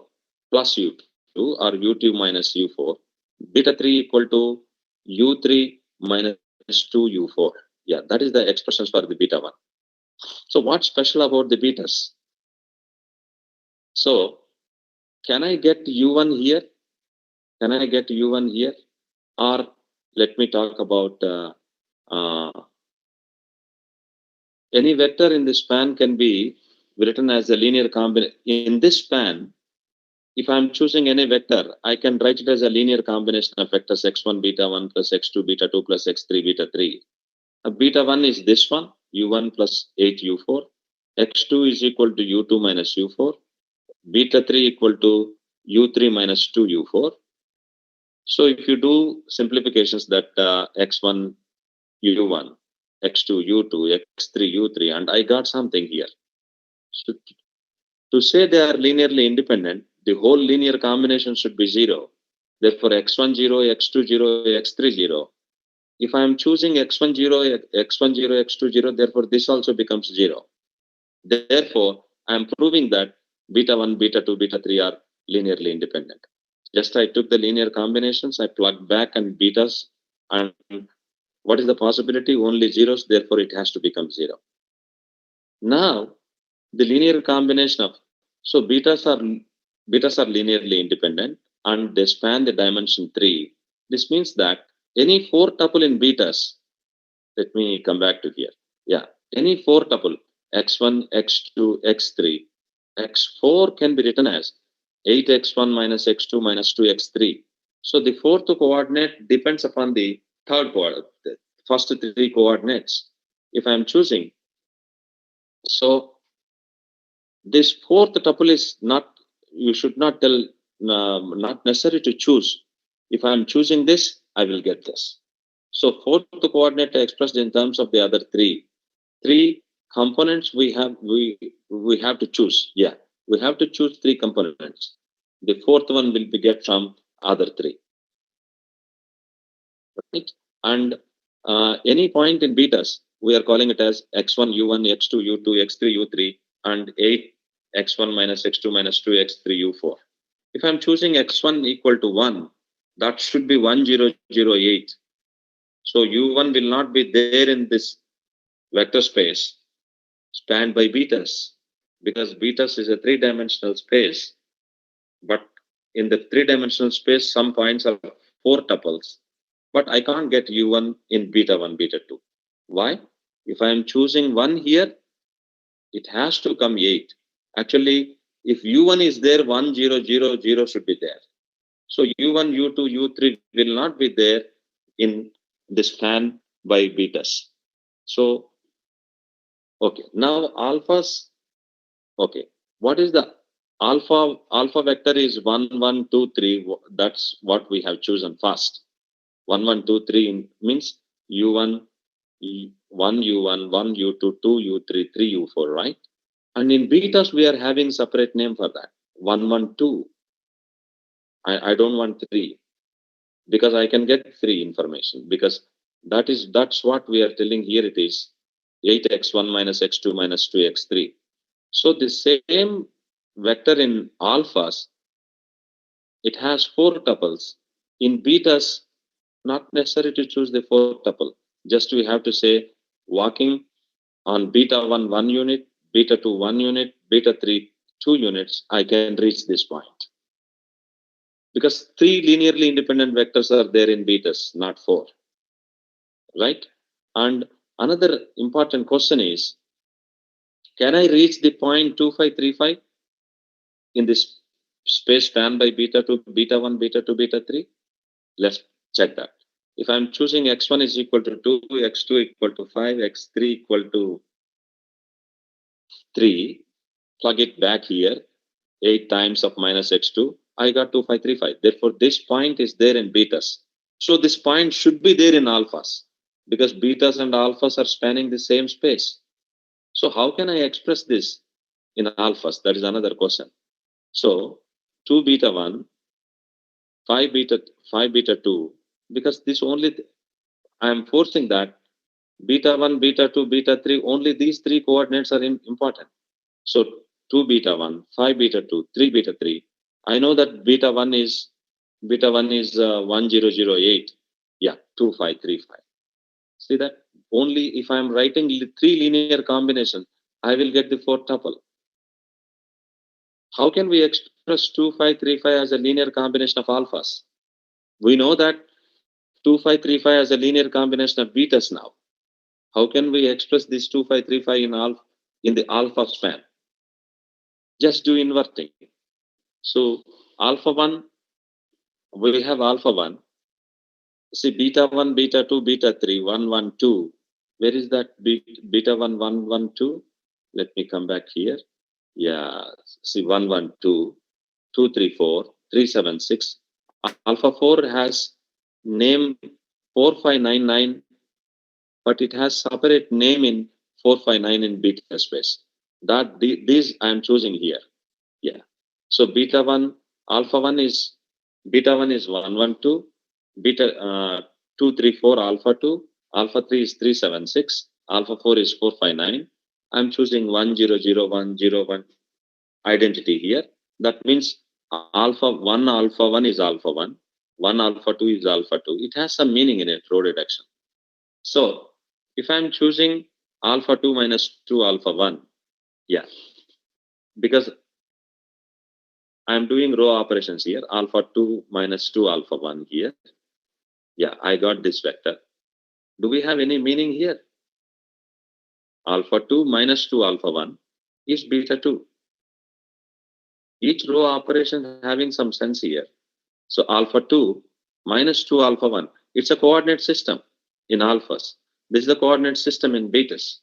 S4: plus u2 or u2 minus u4. Beta 3 equal to u3 minus 2u4. Yeah, that is the expressions for the beta 1. So what's special about the betas? So can I get u1 here? Can I get u1 here? Or let me talk about any vector in the span can be written as a linear combination. In this span, if I'm choosing any vector, I can write it as a linear combination of vectors x1 beta 1 plus x2 beta 2 plus x3 beta 3. Beta 1 is this one, u1 plus 8u4. x2 is equal to u2 minus u4. Beta 3 equal to u3 minus 2u4. So if you do simplifications that x1 u1, x2 u2, x3 u3, and I got something here. So to say they are linearly independent, the whole linear combination should be 0. Therefore, x1 0, x2 0, x3 0. If I am choosing x1 0, x1 0, x2 0, therefore this also becomes 0. Therefore, I am proving that beta 1, beta 2, beta 3 are linearly independent. Just I took the linear combinations, I plugged back and betas, and what is the possibility? Only zeros, therefore it has to become 0. Now, the linear combination of, so betas are linearly independent and they span the dimension 3. This means that any 4 tuple in betas, let me come back to here. Yeah, any 4 tuple, x1, x2, x3, x4 can be written as 8x1 minus x2 minus 2x3. So the fourth coordinate depends upon the third coordinate, the first 3 coordinates. If I am choosing, so this fourth tuple is not, you should not tell, not necessary to choose. If I am choosing this, I will get this. So fourth coordinate expressed in terms of the other 3 components we have to choose. Yeah, we have to choose 3 components. The fourth one will be get from other 3. Right? And any point in betas, we are calling it as x1, u1, x2, u2, x3, u3, and 8 x1 minus x2 minus 2 x3, u4. If I'm choosing x1 equal to 1, that should be 1008. So u1 will not be there in this vector space spanned by betas, because betas is a 3-dimensional space. But in the 3-dimensional space, some points are 4 tuples. But I can't get u1 in beta 1, beta 2. Why? If I am choosing 1 here, it has to come 8. Actually, if u1 is there, 1, 0, 0, 0 should be there. So u1, u2, u3 will not be there in the span by betas. So, okay, now alphas, okay, what is the alpha vector is 1, 1, 2, 3. That's what we have chosen first. 1, 1, 2, 3 means u1, 1 u1, 1 u2, 2 u3, 3 u4, right? And in betas, we are having separate name for that. 1, 1, 2. I don't want 3 because I can get 3 information, because that's what we are telling here. It is 8x1 minus x2 minus 2x3. So the same vector in alphas, it has 4 tuples. In betas, not necessary to choose the 4th tuple. Just we have to say walking on beta 1, 1 unit, beta 2, 1 unit, beta 3, 2 units, I can reach this point. Because 3 linearly independent vectors are there in betas, not 4. Right? And another important question is, can I reach the point 2535 in this space spanned by beta 2, beta 1, beta 2, beta 3? Let's check that. If I'm choosing x1 is equal to 2, x2 equal to 5, x3 equal to 3, plug it back here, 8 times of minus x2, I got 2535. Therefore, this point is there in betas. So this point should be there in alphas, because betas and alphas are spanning the same space. So how can I express this in alphas? That is another question. So 2 beta 1, 5 beta 2, because this only, I am forcing that beta 1, beta 2, beta 3, only these 3 coordinates are important. So 2 beta 1, 5 beta 2, 3 beta 3. I know that beta 1 is 1008. Yeah, 2535. See that? Only if I am writing 3 linear combinations, I will get the 4th tuple. How can we express 2535 as a linear combination of alphas? We know that 2535 as a linear combination of betas now. How can we express this 2535 in the alpha span? Just do inverting. So alpha 1, we have alpha 1. See beta 1, beta 2, beta 3, 1, 1, 2. Where is that beta 1, 1, 1, 2? Let me come back here. Yeah, see 1, 1, 2, 2, 3, 4, 3, 7, 6. Alpha 4 has name 4599, but it has separate name in 459 in beta space. These I am choosing here. Yeah. So beta 1, alpha 1 is beta 1 is 112, beta 234 alpha 2, alpha 3 is 376, alpha 4 is 459. I'm choosing 100101 identity here. That means alpha 1 is alpha 1 alpha 2 is alpha 2. It has some meaning in it, row reduction. So if I'm choosing alpha 2 minus 2 alpha 1, yeah, because I'm doing row operations here, alpha 2 minus 2 alpha 1 here. Yeah, I got this vector. Do we have any meaning here? Alpha 2 minus 2 alpha 1 is beta 2. Each row operation having some sense here. So alpha 2 minus 2 alpha 1, it's a coordinate system in alphas. This is the coordinate system in betas.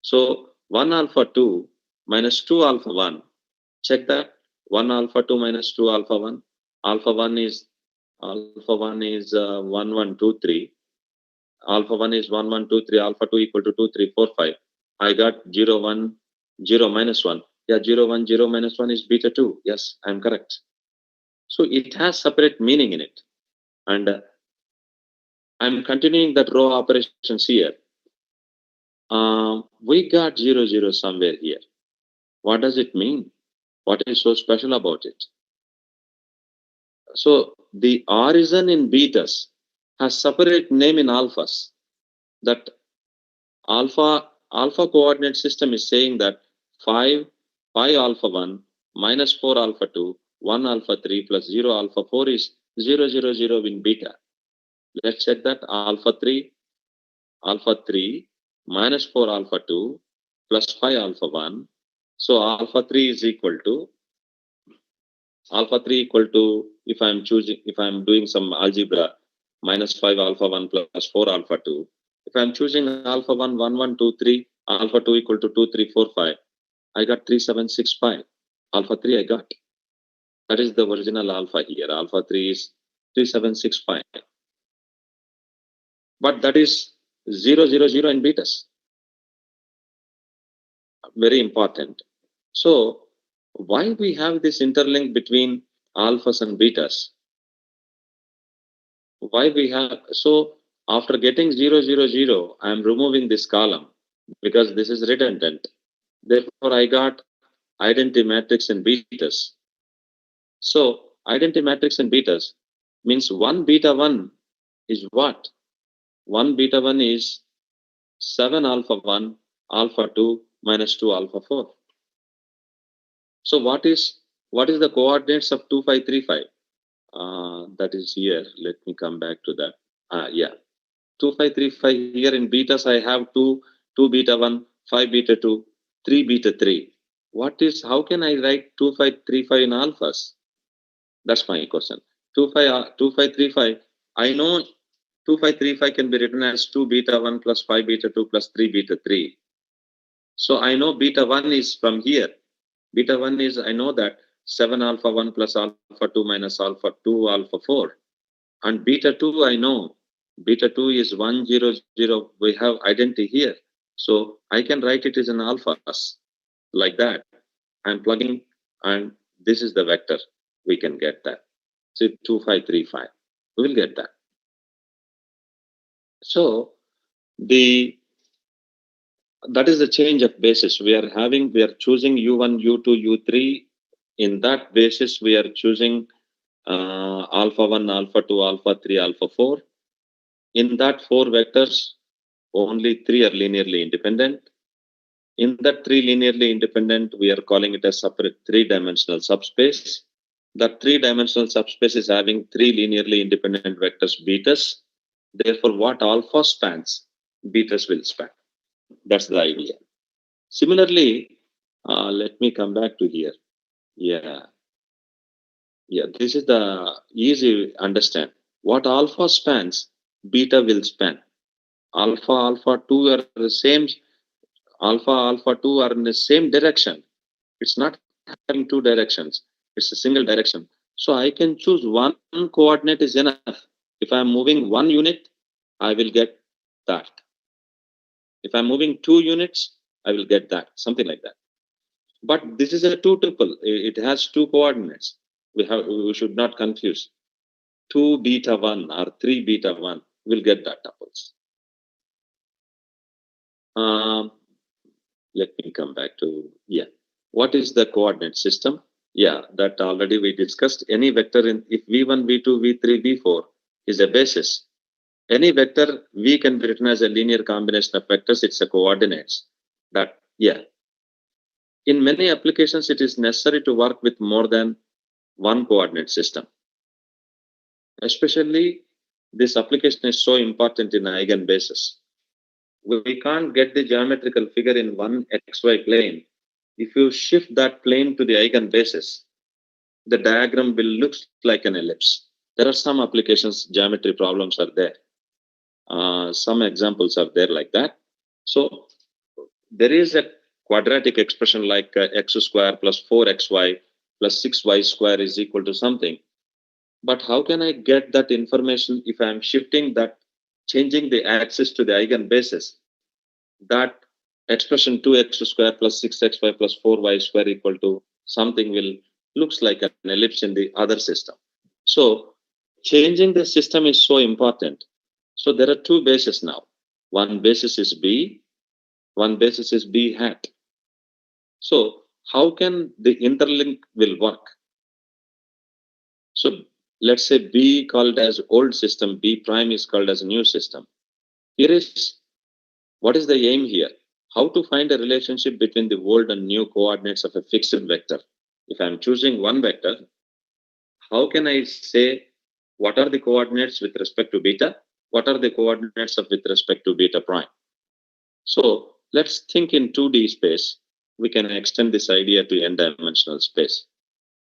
S4: So 1 alpha 2 minus 2 alpha 1, check that. 1 alpha 2 minus 2 alpha 1. Alpha 1 is 1 1 2 3. Alpha 1 is 1 1 2 3. Alpha 2 equal to 2 3 4 5. I got 0 1 0 minus 1. Yeah, 0 1 0 minus 1 is beta 2. Yes, I'm correct. So it has separate meaning in it. And I'm continuing that row operations here. We got 0 0 somewhere here. What does it mean? What is so special about it? So the origin in betas has separate name in alphas. That alpha coordinate system is saying that 5 alpha 1 minus 4 alpha 2 1 alpha 3 plus 0 alpha 4 is 0 0 0 in beta. Let's check that. Alpha 3 minus 4 alpha 2 plus 5 alpha 1. So alpha 3 is equal to if I'm doing some algebra, minus 5 alpha 1 plus 4 alpha 2. If I'm choosing alpha 1 1 1 2 3, alpha 2 equal to 2 3 4 5, I got 3 7 6 5. Alpha 3 I got. That is the original alpha here. Alpha 3 is 3 7 6 5. But that is 0 0 0 in betas. Very important. So why we have this interlink between alphas and betas? Why we have, so after getting 0 0 0, I am removing this column because this is redundant. Therefore I got identity matrix in betas. So identity matrix in betas means 1 beta 1 is what? 1 beta 1 is 7 alpha 1 alpha 2 minus 2 alpha 4. So what is the coordinates of 2535? That is here. Let me come back to that. Yeah, 2535 here in betas I have 2 beta 1, 5 beta 2, 3 beta 3. How can I write 2535 in alphas? That's my question. 2535, I know 2535 can be written as 2 beta 1 plus 5 beta 2 plus 3 beta 3. So I know beta 1 is from here. Beta 1 is, I know that 7 alpha 1 plus alpha 2 minus alpha 2 alpha 4. And beta 2, I know. Beta 2 is 1 0 0. We have identity here. So I can write it as an alphas like that. I'm plugging, and this is the vector. We can get that. So 2535. We will get that. So that is the change of basis. We are choosing U1, U2, U3. In that basis, we are choosing alpha 1, alpha 2, alpha 3, alpha 4. In that 4 vectors, only 3 are linearly independent. In that 3 linearly independent, we are calling it a separate 3-dimensional subspace. That 3-dimensional subspace is having 3 linearly independent vectors betas. Therefore, what alpha spans, betas will span. That's the idea. Similarly, let me come back to here. Yeah, this is the easy understand. What alpha spans, beta will span. Alpha 2 are the same. Alpha 2 are in the same direction. It's not having 2 directions. It's a single direction. So I can choose one coordinate is enough. If I'm moving 1 unit, I will get that. If I'm moving 2 units, I will get that, something like that. But this is a 2 tuple. It has 2 coordinates. We should not confuse. 2 beta 1 or 3 beta 1 will get that tuples. Let me come back to, what is the coordinate system? That already we discussed. Any vector in, if v1, v2, v3, v4 is a basis, any vector v can be written as a linear combination of vectors. It's a coordinates. That, in many applications, it is necessary to work with more than one coordinate system. Especially, this application is so important in eigenbasis. We can't get the geometrical figure in one xy plane. If you shift that plane to the eigenbasis, the diagram will look like an ellipse. There are some applications, geometry problems are there. Some examples are there like that. So there is a quadratic expression like x square plus 4xy plus 6y square is equal to something. But how can I get that information if I'm shifting that, changing the axis to the eigenbasis? That expression 2x square plus 6xy plus 4y square equal to something will looks like an ellipse in the other system. So changing the system is so important. So there are 2 bases now. One basis is B, one basis is B hat. So how can the interlink will work? So let's say B called as old system, B prime is called as a new system. Here is, what is the aim here? How to find a relationship between the old and new coordinates of a fixed vector. If I'm choosing one vector, how can I say what are the coordinates with respect to beta? What are the coordinates with respect to beta prime? So let's think in 2D space. We can extend this idea to n-dimensional space.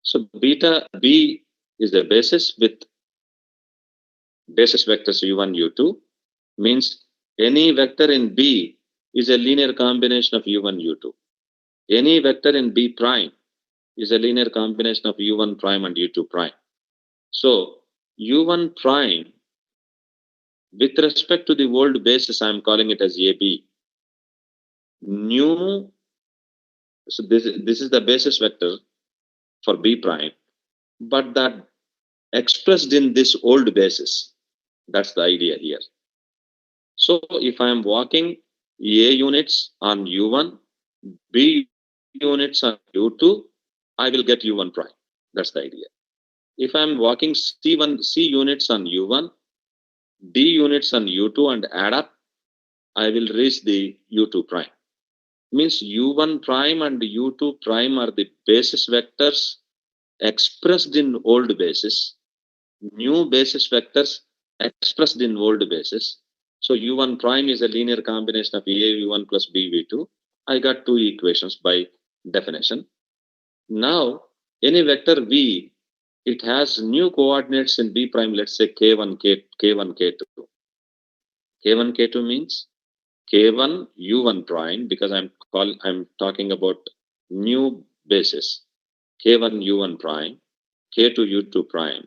S4: So beta B is the basis with basis vectors u1, u2, means any vector in B is a linear combination of u1, u2. Any vector in B prime is a linear combination of u1 prime and u2 prime. So u1 prime, with respect to the old basis, I'm calling it as AB. New, so this is the basis vector for B prime, but that expressed in this old basis. That's the idea here. So if I am walking A units on U1, B units on U2, I will get U1 prime. That's the idea. If I am walking C units on U1, D units on U2 and add up, I will reach the U2 prime. Means U1 prime and U2 prime are the basis vectors expressed in old basis, new basis vectors expressed in old basis. So U1 prime is a linear combination of AV1 plus BV2. I got 2 equations by definition. Now, any vector V, it has new coordinates in B prime, let's say K1, K2. K1, K2 means K1, U1 prime, because I'm talking about new basis. K1, U1 prime, K2, U2 prime.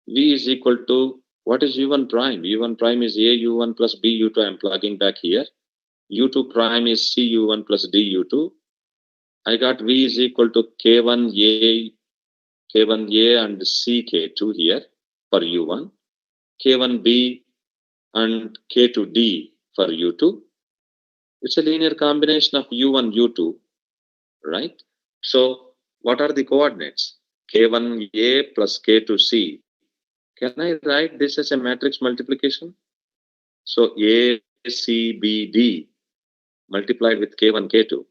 S4: V is equal to, what is U1 prime? U1 prime is A U1 plus B U2. I'm plugging back here. U2 prime is C U1 plus D U2. I got V is equal to K1A and C K2 here for U1. K1B and K2D for U2. It's a linear combination of U1, U2, right? So what are the coordinates? K1A plus K2C. Can I write this as a matrix multiplication? So A, C, B, D multiplied with K1, K2.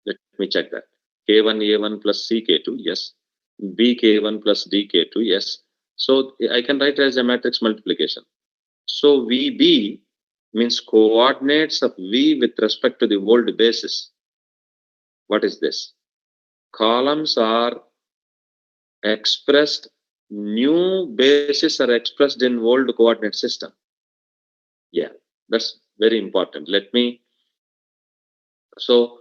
S4: Let me check that. K1, A1 plus C, K2, yes. B, K1 plus D, K2, yes. So I can write it as a matrix multiplication. So VB means coordinates of V with respect to the old basis. What is this? Columns are expressed, new bases are expressed in old coordinate system. Yeah, that's very important. Let me, so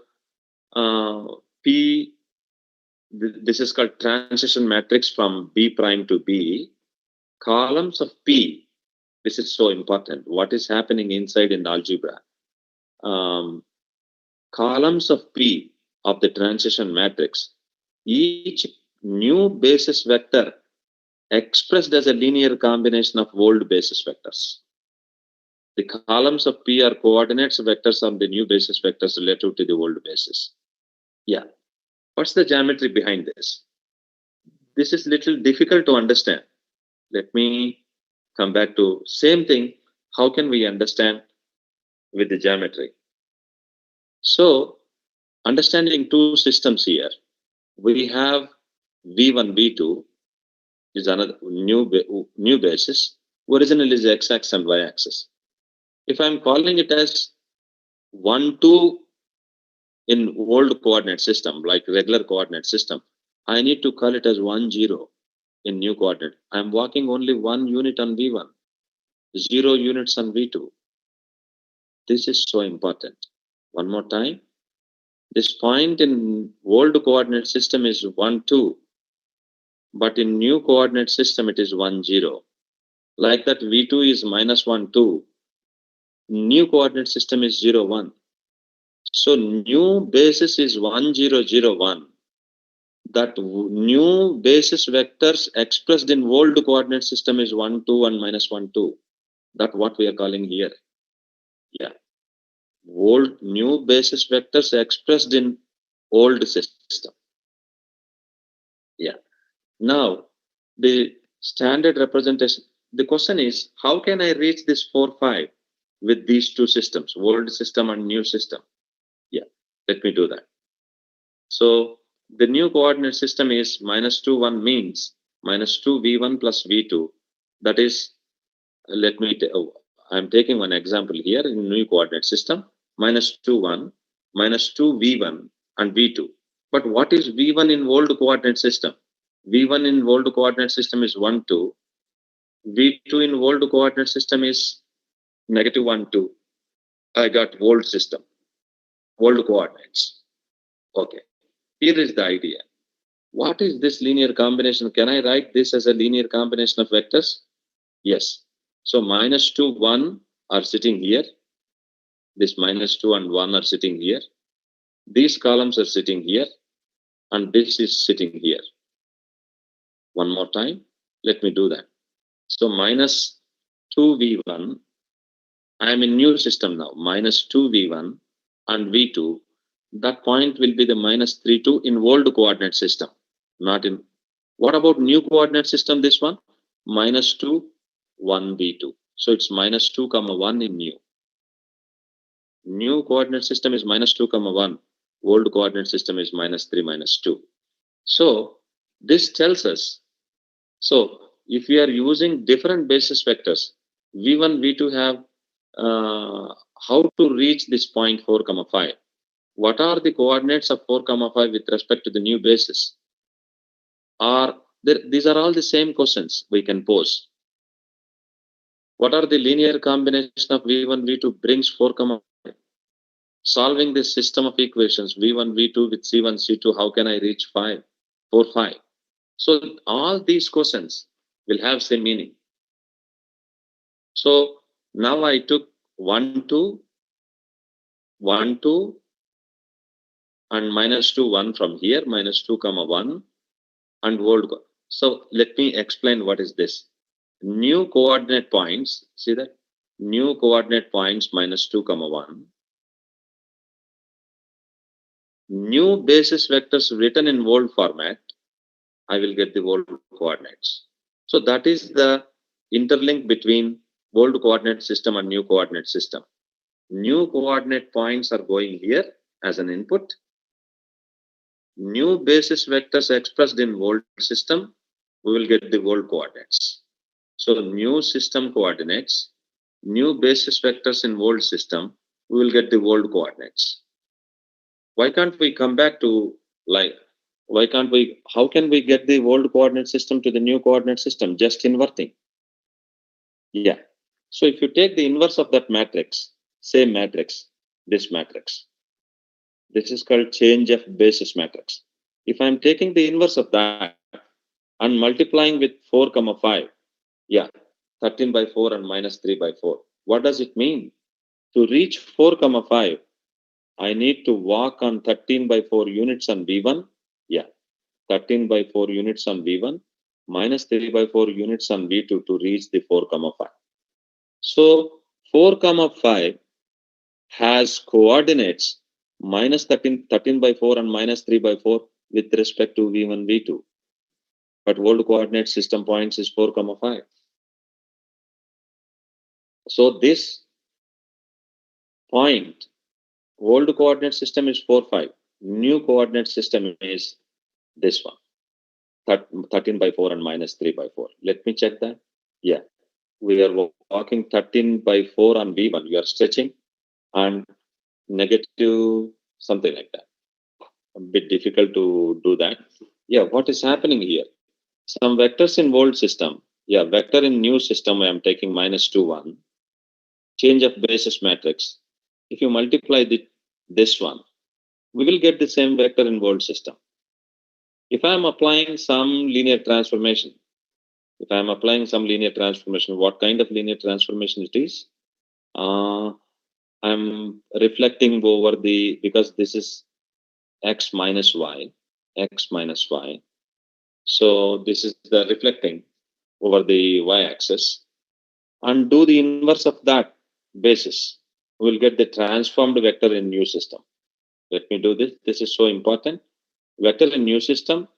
S4: P This is called transition matrix from B prime to B. Columns of P, this is so important. What is happening inside in algebra? Columns of P of the transition matrix, each new basis vector expressed as a linear combination of old basis vectors. The columns of P are coordinates vectors of the new basis vectors relative to the old basis. Yeah. What's the geometry behind this? This is little difficult to understand. Let me come back to same thing. How can we understand with the geometry? So, understanding two systems here. We have V1, V2 is another new basis. Original is x-axis and y-axis. If I'm calling it as 1, 2 in old coordinate system, like regular coordinate system, I need to call it as 1, 0 in new coordinate. I'm walking only 1 unit on V1, 0 units on V2. This is so important. One more time. This point in old coordinate system is 1, 2. But in new coordinate system, it is 1, 0. Like that, V2 is minus 1, 2. New coordinate system is 0, 1. So new basis is 1, 0, 0, 1. That new basis vectors expressed in old coordinate system is 1, 2 and minus 1, 2. That's what we are calling here. Yeah. Old new basis vectors expressed in old system. Yeah. Now, the standard representation, the question is, how can I reach this 4, 5 with these two systems, old system and new system? Yeah, let me do that. So, the new coordinate system is minus 2, 1 means minus 2 V1 plus V2. That is, I'm taking one example here in new coordinate system, minus 2, 1, minus 2 V1 and V2. But what is V1 in old coordinate system? V1 in old coordinate system is 1, 2. V2 in old coordinate system is negative 1, 2. I got old system, old coordinates. Okay. Here is the idea. What is this linear combination? Can I write this as a linear combination of vectors? Yes. So minus 2, 1 are sitting here. This minus 2 and 1 are sitting here. These columns are sitting here. And this is sitting here. One more time. Let me do that. So minus 2V1, I am in new system now, minus 2V1 and V2, that point will be the minus 3, 2 in old coordinate system, not in, what about new coordinate system, this one? Minus 2, 1, V2. So it's minus 2, 1 in new. New coordinate system is minus 2, 1. Old coordinate system is minus 3, minus 2. So this tells us, so if we are using different basis vectors, V1, V2 have how to reach this point 4, 5. What are the coordinates of 4, 5 with respect to the new basis? These are all the same questions we can pose. What are the linear combination of V1, V2 brings 4, 5? Solving this system of equations, V1, V2 with C1, C2, how can I reach 5, 4, 5? So all these questions will have same meaning. So now I took 1, 2, 1, 2, and minus 2, 1 from here, minus 2, 1, and old. So let me explain what is this. New coordinate points, see that? New coordinate points minus 2, 1. New basis vectors written in old format, I will get the old coordinates. So that is the interlink between old coordinate system and new coordinate system. New coordinate points are going here as an input. New basis vectors expressed in old system, we will get the old coordinates. So new system coordinates, new basis vectors in old system, we will get the old coordinates. Why can't we come back to how can we get the old coordinate system to the new coordinate system? Just inverting. Yeah. So if you take the inverse of that matrix, same matrix, this matrix. This is called change of basis matrix. If I'm taking the inverse of that and multiplying with 4, 5, yeah, 13 by 4 and minus 3 by 4. What does it mean? To reach 4, 5, I need to walk on 13 by 4 units on V1. Yeah, 13 by 4 units on V1 minus 3 by 4 units on V2 to reach the 4, 5. So 4, 5 has coordinates minus 13 by 4 and minus 3 by 4 with respect to V1, V2. But old coordinate system points is 4, 5. So this point, old coordinate system is 4, 5. New coordinate system is this one, 13 by 4 and minus 3 by 4. Let me check that. Yeah, we are walking 13 by 4 on V1. You are stretching and negative something like that. A bit difficult to do that. Yeah, what is happening here? Some vectors in old system. Yeah, vector in new system, I am taking minus 2, 1. Change of basis matrix. If you multiply this one, we will get the same vector in old system. If I am applying some linear transformation, what kind of linear transformation it is? I'm reflecting over because this is x minus y. So this is the reflecting over the y-axis, and do the inverse of that basis. We'll get the transformed vector in new system. Let me do this. This is so important. Vector in new system,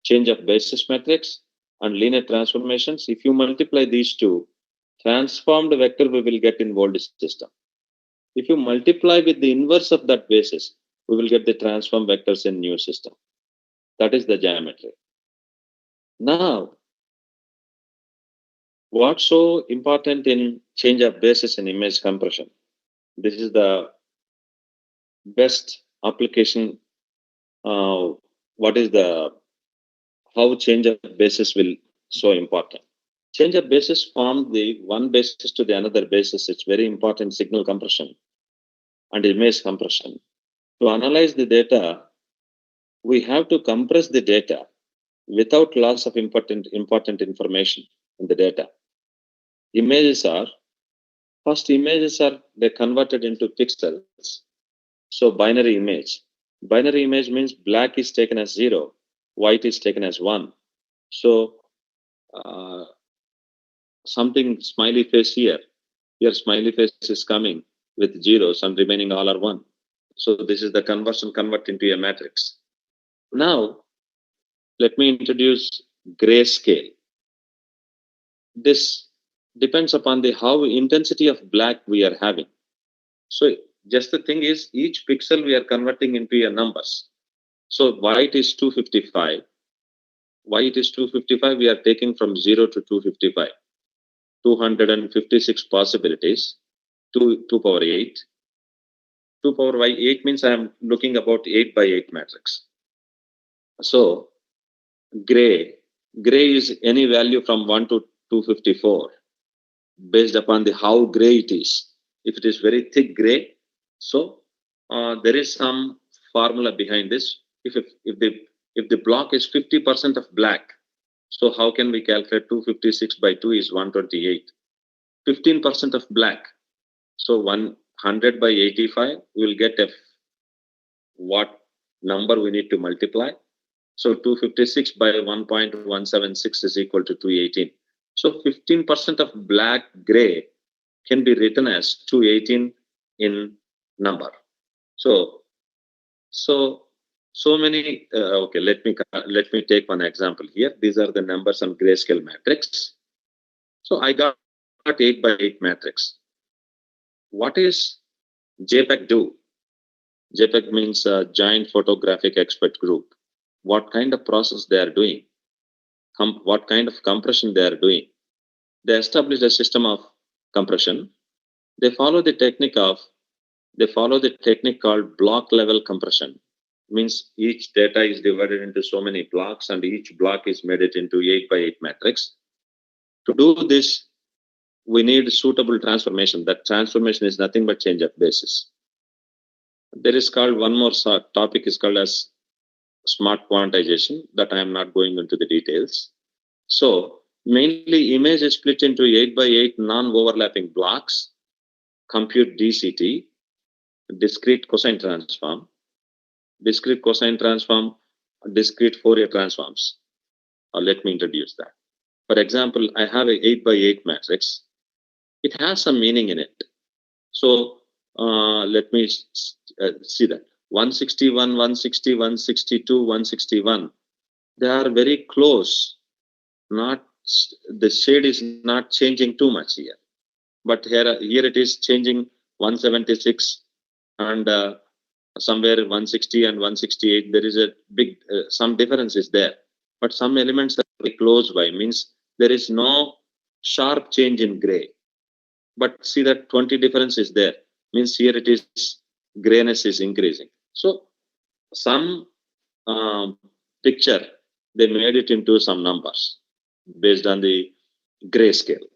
S4: change of basis matrix, and linear transformations. If you multiply these two, transformed vector we will get in old system. If you multiply with the inverse of that basis, we will get the transform vectors in new system. That is the geometry. Now, what's so important in change of basis in image compression? This is the best application. How change of basis will so important? Change of basis from the one basis to the another basis. It's very important signal compression and image compression. To analyze the data, we have to compress the data without loss of important information in the data. Images are they're converted into pixels. So binary image. Binary image means black is taken as 0, white is taken as 1. So something smiley face here. Here smiley face is coming with zeros and remaining all are 1. So this is the convert into a matrix. Now, let me introduce grayscale. This depends upon the how intensity of black we are having. So just the thing is, each pixel we are converting into a numbers. So white is 255. White is 255. We are taking from 0 to 255. 256 possibilities. 2 power 8. 2 power 8 means I am looking about 8 by 8 matrix. So gray is any value from 1 to 254 based upon the how gray it is. If it is very thick gray, so there is some formula behind this. If the block is 50% of black, so how can we calculate 256 by 2 is 128? 15% of black, so 100 by 85, we will get what number we need to multiply. So 256 by 1.176 is equal to 218. So 15% of black gray can be written as 218 in number. So many. Okay, let me take one example here. These are the numbers on grayscale matrix. So I got 8 by 8 matrix. What is JPEG do? JPEG means Giant Photographic Expert Group. What kind of process they are doing? What kind of compression they are doing? They established a system of compression. They follow the technique called block level compression. Means each data is divided into so many blocks and each block is made it into 8 by 8 matrix. To do this, we need suitable transformation. That transformation is nothing but change of basis. There is called one more topic is called as smart quantization that I am not going into the details. So mainly image is split into 8 by 8 non-overlapping blocks, compute DCT, discrete cosine transform, discrete cosine transform, discrete Fourier transforms. Let me introduce that. For example, I have a 8 by 8 matrix. It has some meaning in it. So let me see that. 161, 160, 162, 161. They are very close. Not the shade is not changing too much here. But here it is changing 176 and somewhere 160 and 168. There is a big, some difference is there. But some elements are very close by, means there is no sharp change in gray. But see that 20 difference is there, means here it is grayness is increasing. So some picture, they made it into some numbers based on the grayscale.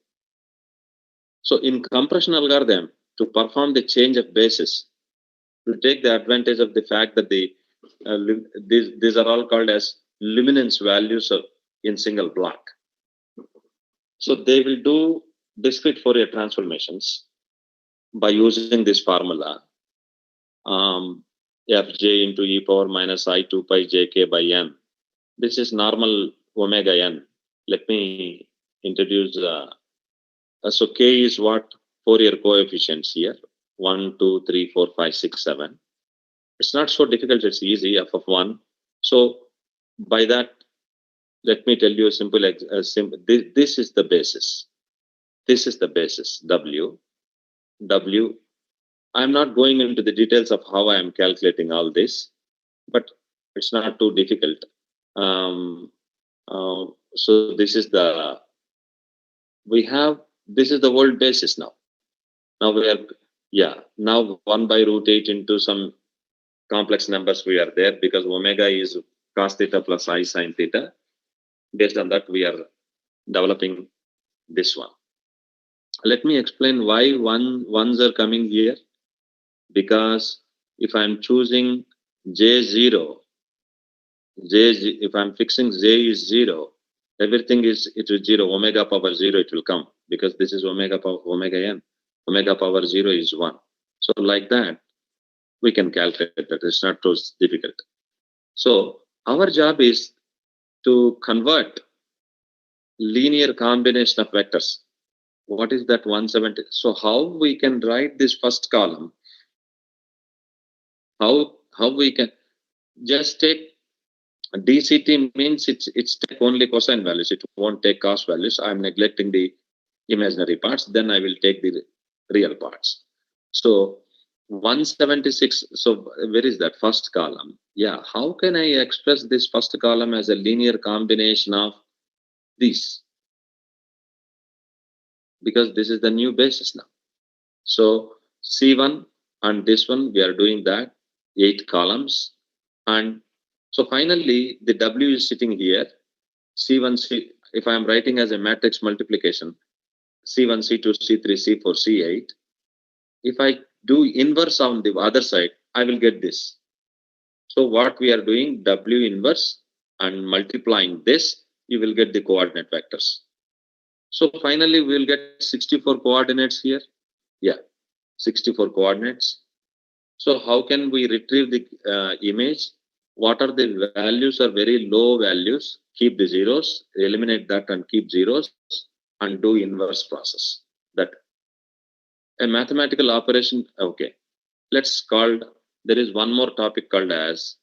S4: So in compression algorithm, to perform the change of basis, to take the advantage of the fact that the these are all called as luminance values of in single block. So they will do discrete Fourier transformations by using this formula, fj into e power minus I 2 pi jk by n. This is normal omega n. Let me introduce, so k is what? Fourier coefficients here, 1, 2, 3, 4, 5, 6, 7. It's not so difficult, it's easy, f of 1. So by that, let me tell you a simple, this is the basis. This is the basis, W. I'm not going into the details of how I am calculating all this, but it's not too difficult. So this is the, this is the world basis now. Now we are, now 1 by root 8 into some complex numbers we are there, because omega is cos theta plus I sin theta. Based on that, we are developing this one. Let me explain why ones are coming here. Because if I'm choosing J0, if I'm fixing J is 0, everything is, it is 0, omega power 0, it will come, because this is omega power, omega n, omega power 0 is 1. So like that, we can calculate that. It's not too difficult. So our job is to convert linear combination of vectors. What is that 170? So how we can write this first column? How we can just take DCT, means it's take only cosine values. It won't take cos values. I'm neglecting the imaginary parts. Then I will take the real parts. So 176. So where is that first column? Yeah. How can I express this first column as a linear combination of these? Because this is the new basis now. So C1 and this one, we are doing that, 8 columns. And so finally, the W is sitting here. C1, C, if I am writing as a matrix multiplication, C1, C2, C3, C4, C8. If I do inverse on the other side, I will get this. So what we are doing, W inverse and multiplying this, you will get the coordinate vectors. So finally, we will get 64 coordinates here. Yeah, 64 coordinates. So how can we retrieve the image? What are the values are very low values? Keep the zeros, eliminate that and keep zeros, and do inverse process. That a mathematical operation. Okay, let's call, there is one more topic called as,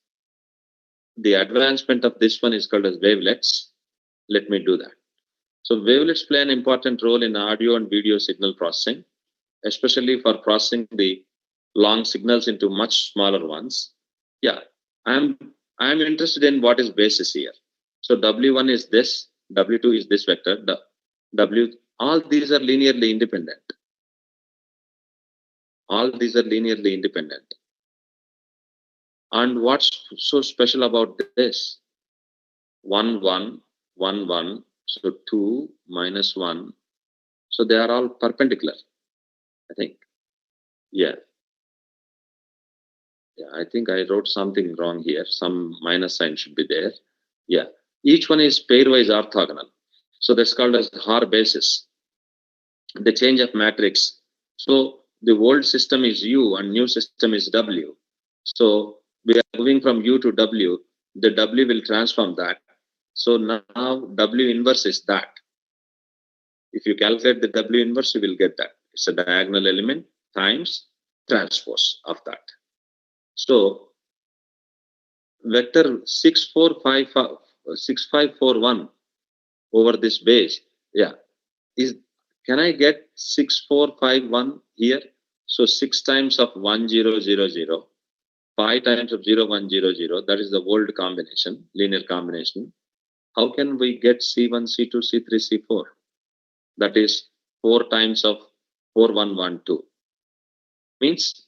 S4: the advancement of this one is called as wavelets. Let me do that. So wavelets play an important role in audio and video signal processing, especially for processing the long signals into much smaller ones. Yeah, I'm interested in what is basis here. So W1 is this, W2 is this vector, all these are linearly independent. All these are linearly independent. And what's so special about this? 1, 1, 1, 1, so 2 minus 1. So they are all perpendicular, I think. Yeah. Yeah, I think I wrote something wrong here. Some minus sign should be there. Yeah, each one is pairwise orthogonal. So that's called as Haar basis. The change of matrix. So the old system is U and new system is W. So we are moving from U to W. The W will transform that. So now W inverse is that. If you calculate the W inverse, you will get that. It's a diagonal element times transpose of that. So vector 6541 over this base, yeah, can I get 6451 here? So 6 times of 1000, 5 times of 0100, that is the old combination, linear combination. How can we get C1, C2, C3, C4? That is 4 times of 4112. Means,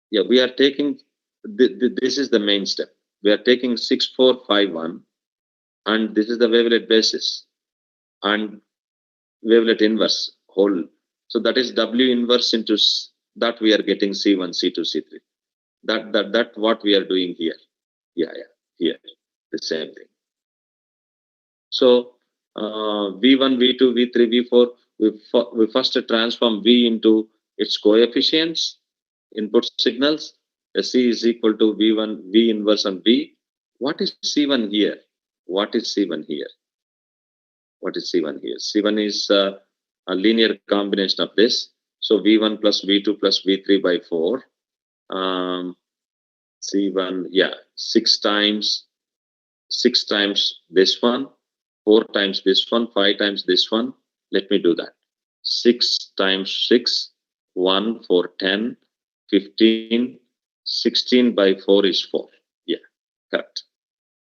S4: yeah, we are taking, this is the main step. We are taking 6451 and this is the wavelet basis and wavelet inverse whole. So that is W inverse into that we are getting C1, C2, C3. That what we are doing here. Yeah, here, the same thing. So V1, V2, V3, V4, we first transform V into its coefficients, input signals. C is equal to V1, V inverse and V. What is C1 here? What is C1 here? What is C1 here? C1 is a linear combination of this. So V1 plus V2 plus V3 by 4. C1, yeah, 6 times this one, 4 times this one, 5 times this one. Let me do that. 6 times 6, 1, 4, 10, 15, 16 by 4 is 4. Yeah, correct.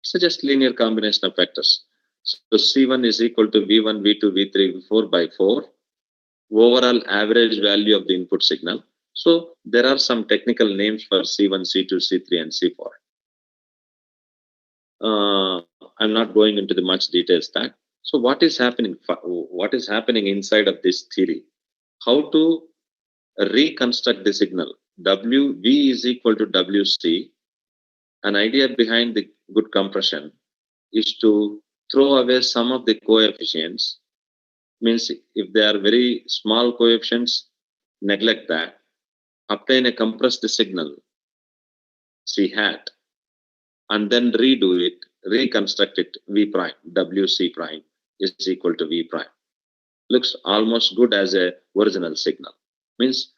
S4: So just linear combination of vectors. So C1 is equal to V1, V2, V3, V4 by 4. Overall average value of the input signal. So there are some technical names for C1, C2, C3 and C4. I'm not going into the much details that. So what is happening? What is happening inside of this theory? How to reconstruct the signal? W is equal to WC. An idea behind the good compression is to throw away some of the coefficients. Means if they are very small coefficients, neglect that. Obtain a compressed signal, C hat, and then redo it, reconstruct it, V prime, WC prime is equal to V prime. Looks almost good as a original signal. Means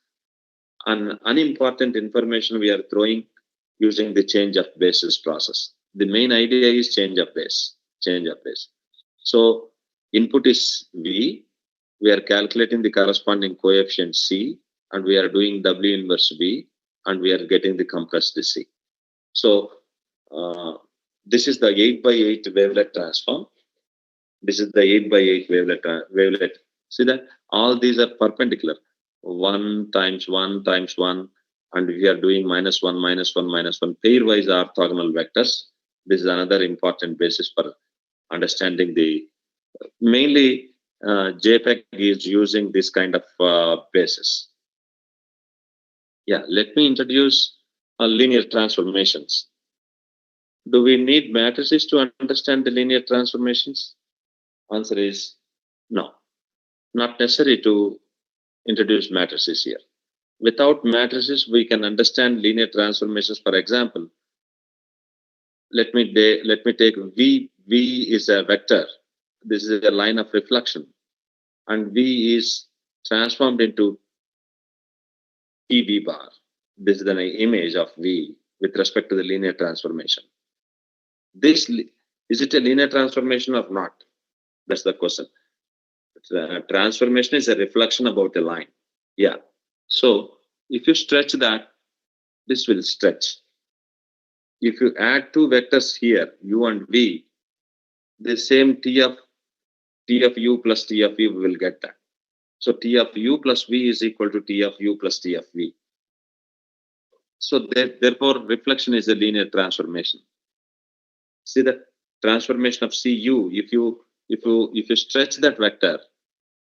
S4: an unimportant information we are throwing using the change of basis process. The main idea is change of base. So input is V, we are calculating the corresponding coefficient C, and we are doing W inverse V, and we are getting the compressed C. So this is the 8x8 wavelet transform. This is the 8x8 wavelet. See that all these are perpendicular. 1 times 1 times 1, and we are doing -1, -1, -1 pairwise orthogonal vectors. This is another important basis for understanding the. Mainly, JPEG is using this kind of basis. Yeah, let me introduce linear transformations. Do we need matrices to understand the linear transformations? Answer is no. Not necessary to introduce matrices here. Without matrices, we can understand linear transformations. For example, let me take V. V is a vector. This is a line of reflection, and V is transformed into TV bar. This is an image of V with respect to the linear transformation. This is it a linear transformation or not? That's the question. Transformation is a reflection about a line. Yeah. So if you stretch that, this will stretch. If you add two vectors here, U and V, the same T of U plus T of V, we will get that. So T of U plus V is equal to T of U plus T of V. So therefore, reflection is a linear transformation. See the transformation of CU. If you stretch that vector,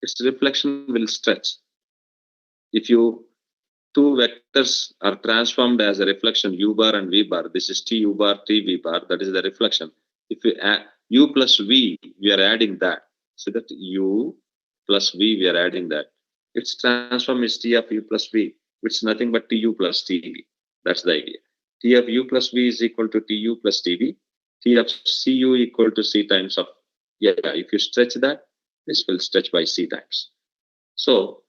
S4: its reflection will stretch. If you two vectors are transformed as a reflection u bar and v bar. This is t u bar, t v bar. That is the reflection. If we add u plus v, we are adding that. So that u plus v, we are adding that. Its transform is t of u plus v, which is nothing but tu plus tv. That's the idea. T of u plus v is equal to tu plus tv. T of cu equal to c times of, yeah, if you stretch that, this will stretch by c times. So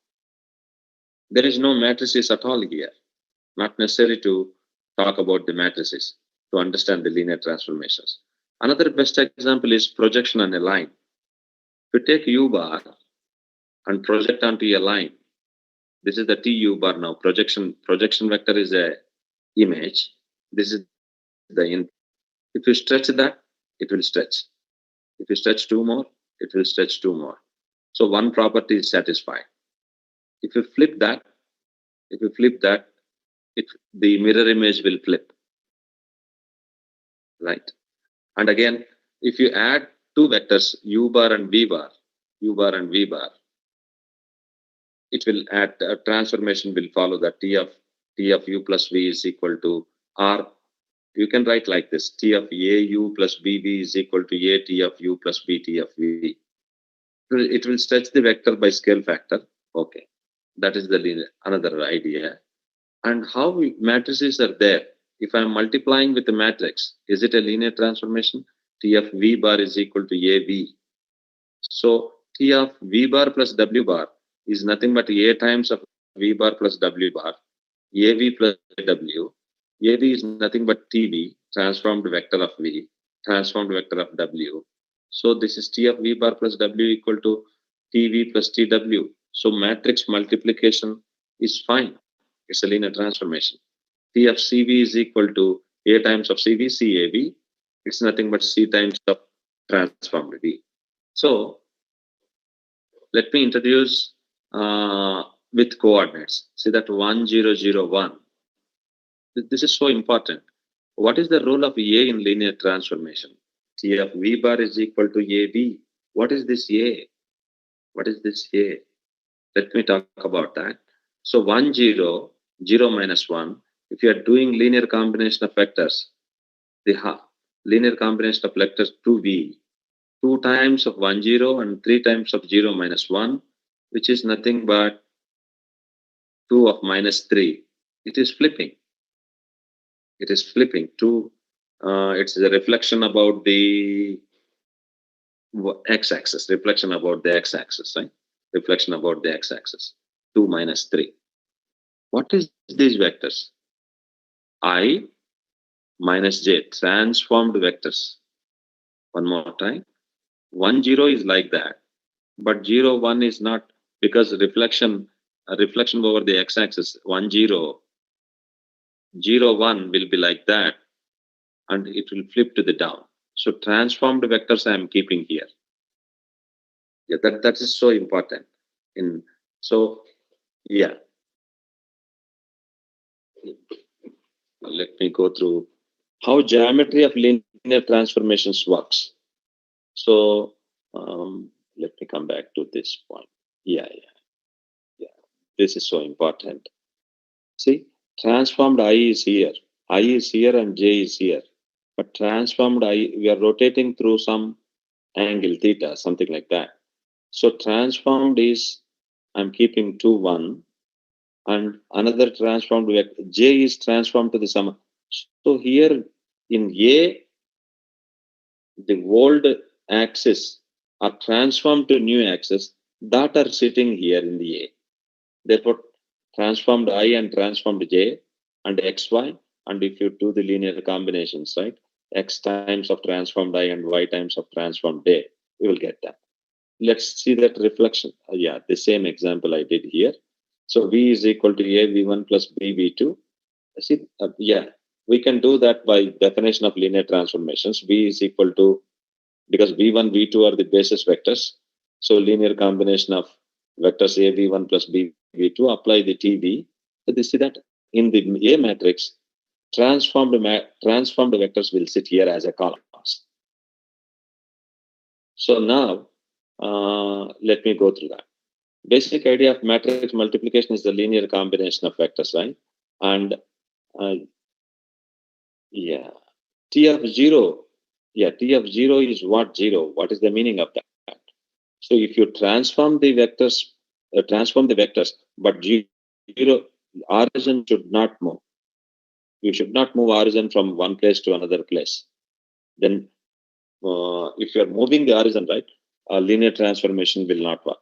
S4: there is no matrices at all here. Not necessary to talk about the matrices to understand the linear transformations. Another best example is projection on a line. If you take u bar and project onto a line, this is the tu bar now. Projection vector is a image. This is the input. If you stretch that, it will stretch. If you stretch two more, it will stretch two more. So one property is satisfied. If you flip that, the mirror image will flip. Right? And again, if you add two vectors, u bar and v bar, it will add a transformation will follow that t of u plus v is equal to r. You can write like this: t of au plus bv is equal to a t of u plus b t of v. It will stretch the vector by scale factor. Okay, that is the linear, another idea. And how matrices are there? If I am multiplying with the matrix, is it a linear transformation? T of v bar is equal to av. So T of v bar plus w bar is nothing but a times of v bar plus w bar, av plus w. Av is nothing but tv, transformed vector of v, transformed vector of w. So this is T of v bar plus w equal to tv plus tw. So matrix multiplication is fine. It's a linear transformation. T of cv is equal to a times of cv, cav. It's nothing but c times of transformed v. So let me introduce with coordinates. See that 1, 0, 0, 1. This is so important. What is the role of A in linear transformation? T of v bar is equal to AB. What is this A? What is this A? Let me talk about that. So 1, 0, 0 minus 1. If you are doing linear combination of vectors, the linear combination of vectors 2v, 2 times of 1, 0 and 3 times of 0 minus 1, which is nothing but 2 of minus 3. It is flipping. It is flipping to, it's a reflection about the x-axis, reflection about the x-axis, right? Reflection about the x-axis, 2 minus 3. What is these vectors? I minus j, transformed vectors. One more time. 1, 0 is like that, but 0, 1 is not, because reflection over the x-axis, 1, 0, 0, 1 will be like that, and it will flip to the down. So transformed vectors I am keeping here. Yeah, that is so important. So yeah, let me go through how geometry of linear transformations works. So let me come back to this point. Yeah. This is so important. See, transformed I is here. I is here and j is here. But transformed I, we are rotating through some angle theta, something like that. So transformed is, I'm keeping 2, 1. And another transformed vector, j is transformed to the sum. So here in A, the old axis are transformed to new axis that are sitting here in the A. Therefore, transformed I and transformed j and xy, and if you do the linear combinations, right, x times of transformed I and y times of transformed j, we will get that. Let's see that reflection. Yeah, the same example I did here. So v is equal to a v1 plus b v2. See, yeah, we can do that by definition of linear transformations. V is equal to, because v1, v2 are the basis vectors. So linear combination of vectors a v1 plus b v2, apply the tv. So you see that in the A matrix, transformed vectors will sit here as a columns. So now, let me go through that. basic idea of matrix multiplication is the linear combination of vectors, right? And yeah, T of 0. Yeah, T of 0 is what 0? What is the meaning of that? So if you transform the vectors, but 0 origin should not move. You should not move origin from one place to another place. Then if you are moving the origin, right, a linear transformation will not work.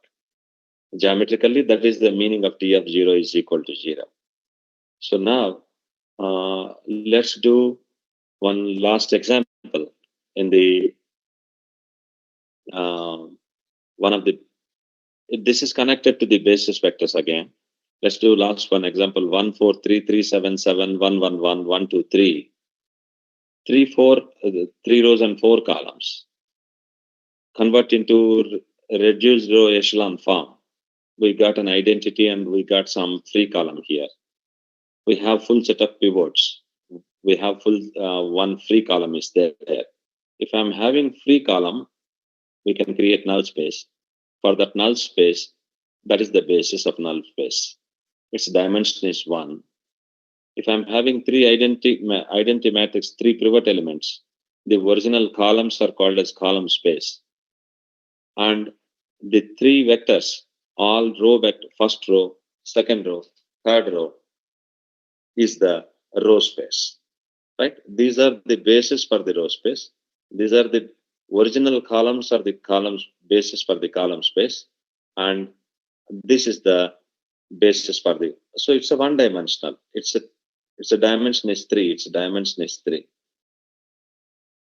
S4: Geometrically, that is the meaning of T of 0 is equal to 0. So now let's do one last example in the one of the, this is connected to the basis vectors again. Let's do last one example, 1 4 3 3 7 7 1 1 1 1 2 3 3 4 3 rows and 4 columns. Convert into reduced row echelon form. We got an identity and we got some free column here. We have full set of pivots. We have full one free column is there. If I'm having free column, we can create null space. For that null space, that is the basis of null space. Its dimension is 1. If I'm having three identity matrix, 3 pivot elements, the original columns are called as column space. And the 3 vectors, all row vector, first row, second row, third row, is the row space. Right? These are the basis for the row space. These are the original columns or the columns basis for the column space. And this is the basis for the, so it's a one-dimensional. It's a dimension is 3. Its dimension is 3.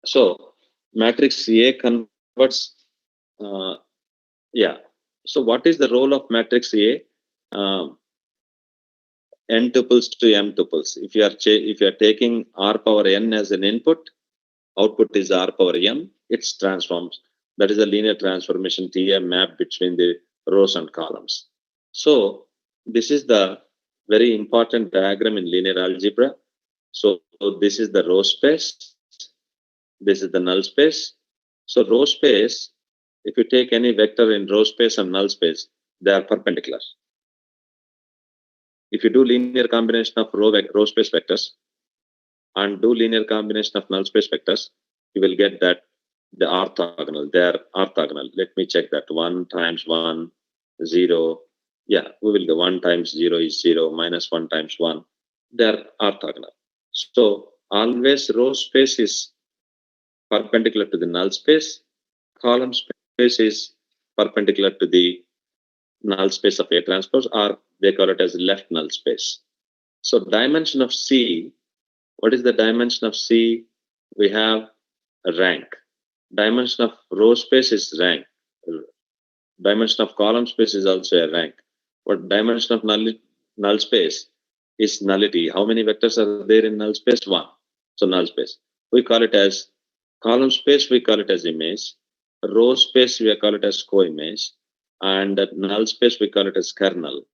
S4: So matrix A converts, yeah. So what is the role of matrix A? N tuples to M tuples. If you are taking R power N as an input, output is R power M. It's transforms. That is a linear transformation TM map between the rows and columns. So this is the very important diagram in linear algebra. So this is the row space. This is the null space. So row space, if you take any vector in row space and null space, they are perpendicular. If you do linear combination of row space vectors and do linear combination of null space vectors, you will get that the orthogonal. They are orthogonal. Let me check that. 1 times 1, 0. Yeah, we will go 1 times 0 is 0, minus 1 times 1. They are orthogonal. So always row space is perpendicular to the null space. Column space is perpendicular to the null space of A transpose, or they call it as left null space. So dimension of C, what is the dimension of C? We have a rank. Dimension of row space is rank. Dimension of column space is also a rank. But dimension of null space is nullity. How many vectors are there in null space? 1. So null space. We call it as column space, we call it as image. Row space, we call it as co-image. And null space, we call it as kernel.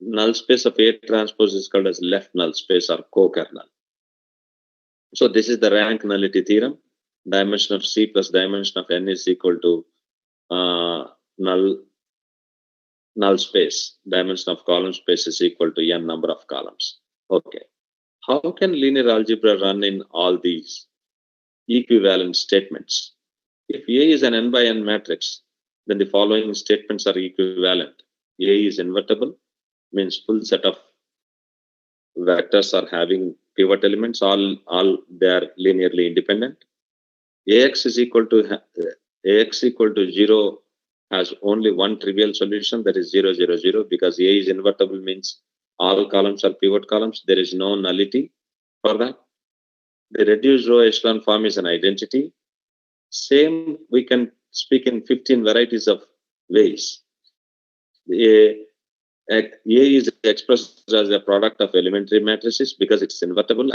S4: Null space of A transpose is called as left null space or co-kernel. So this is the rank nullity theorem. Dimension of C plus dimension of N is equal to null space. Dimension of column space is equal to N number of columns. Okay. How can linear algebra run in all these equivalent statements? If A is an n by n matrix, then the following statements are equivalent. A is invertible, means full set of vectors are having pivot elements, all they are linearly independent. Ax equal to 0 has only one trivial solution, that is 0 0 0, because A is invertible means all columns are pivot columns. There is no nullity for that. The reduced row echelon form is an identity. Same we can speak in 15 varieties of ways. A is expressed as a product of elementary matrices because it's invertible.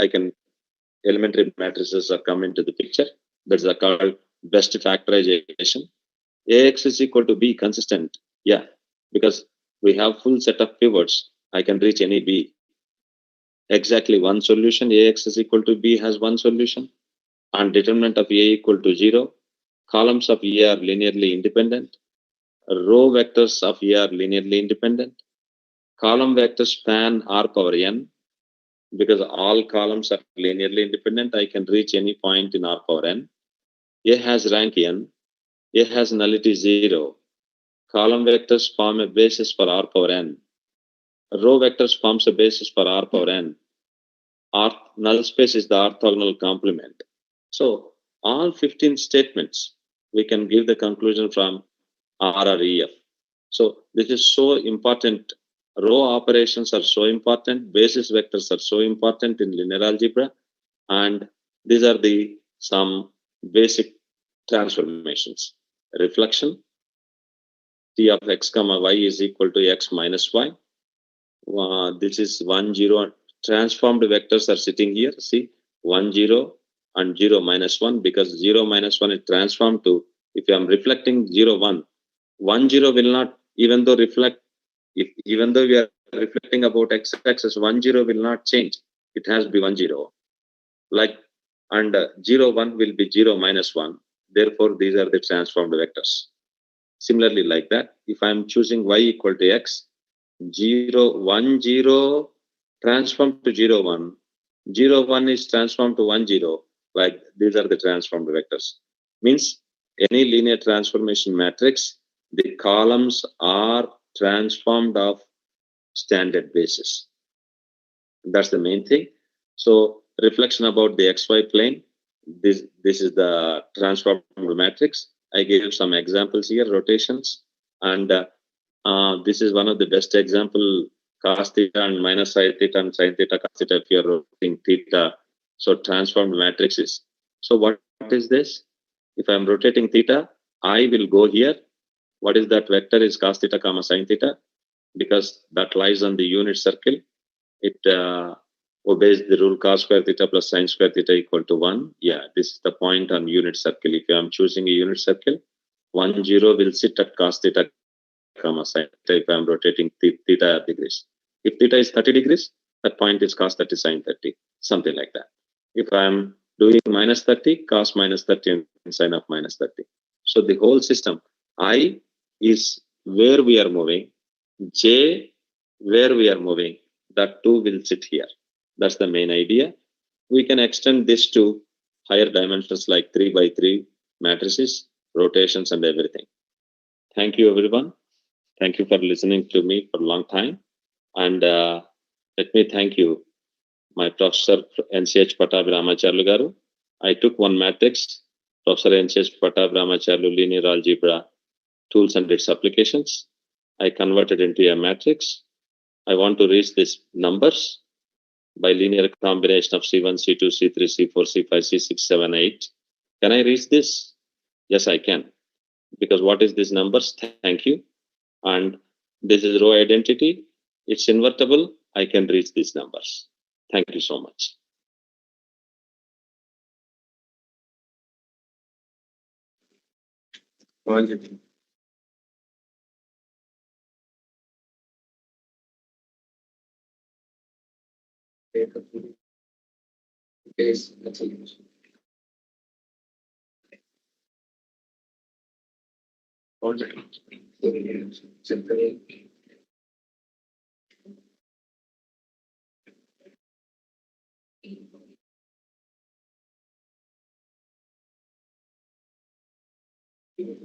S4: Elementary matrices are come into the picture. That's called best factorization. Ax is equal to B consistent. Yeah, because we have full set of pivots. I can reach any B. Exactly one solution. Ax is equal to B has one solution. And determinant of A equal to 0. Columns of A are linearly independent. row vectors of A are linearly independent. Column vectors span R power n. Because all columns are linearly independent, I can reach any point in R power n. A has rank n. A has nullity 0. Column vectors form a basis for R power n. Row vectors forms a basis for R power n. Null space is the orthogonal complement. So all 15 statements, we can give the conclusion from R or EF. So this is so important. Row operations are so important. Basis vectors are so important in linear algebra. And these are the some basic transformations. Reflection, T of x comma y is equal to x minus y. This is 1, 0. Transformed vectors are sitting here. See, 1, 0 and 0 minus 1, because 0 minus 1 is transformed to, if I am reflecting 0, 1, 1, 0 will not, even though reflect, even though we are reflecting about x-axis, 1, 0 will not change. It has to be 1, 0. Like, and 0, 1 will be 0 minus 1. Therefore, these are the transformed vectors. Similarly, like that, if I am choosing y equal to x, 0, 1, 0 transformed to 0, 1. 0, 1 is transformed to 1, 0. Like these are the transformed vectors. Means any linear transformation matrix, the columns are transformed of standard basis. That's the main thing. So reflection about the xy plane. This is the transformed matrix. I gave some examples here, rotations, and this is one of the best example, cos theta and minus sin theta and sin theta cos theta if you are rotating theta. So transformed matrices. So what is this? If I am rotating theta, I will go here. What is that vector? Is cos theta comma sin theta, because that lies on the unit circle. It obeys the rule cos square theta plus sin square theta equal to 1. Yeah, this is the point on unit circle. If I am choosing a unit circle, 1, 0 will sit at cos theta comma sin theta if I am rotating theta degrees. If theta is 30 degrees, that point is cos 30 sin 30, something like that. If I am doing minus 30, cos minus 30 and sin of minus 30. So the whole system, I is where we are moving, J where we are moving, that 2 will sit here. That's the main idea. We can extend this to higher dimensions like 3 by 3 matrices, rotations and everything. Thank you everyone. Thank you for listening to me for a long time. And let me thank you, my Professor NCH Pattabhi Ramacharlu Garu. I took one matrix, Professor NCH Pattabhi Ramacharlu Linear Algebra Tools and its Applications. I converted into a matrix. I want to reach these numbers by linear combination of C1, C2, C3, C4, C5, C6, 7, 8. Can I reach this? Yes, I can. Because what is these numbers? Thank you. And this is row identity. It's invertible. I can reach these numbers. Thank you so much.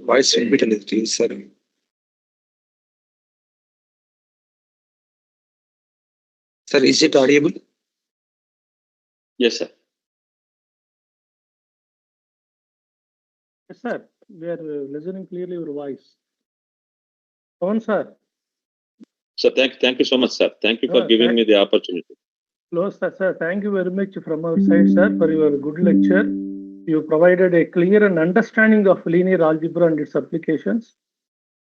S5: Voice will be delivered, sir. Sir, is it audible?
S4: Yes, sir.
S2: Yes, sir. We are listening clearly your voice. On, sir.
S4: So thank you so much, sir. Thank you for giving me the opportunity.
S2: Hello, sir. Thank you very much from our side, sir, for your good lecture. You provided a clear and understanding of linear algebra and its applications.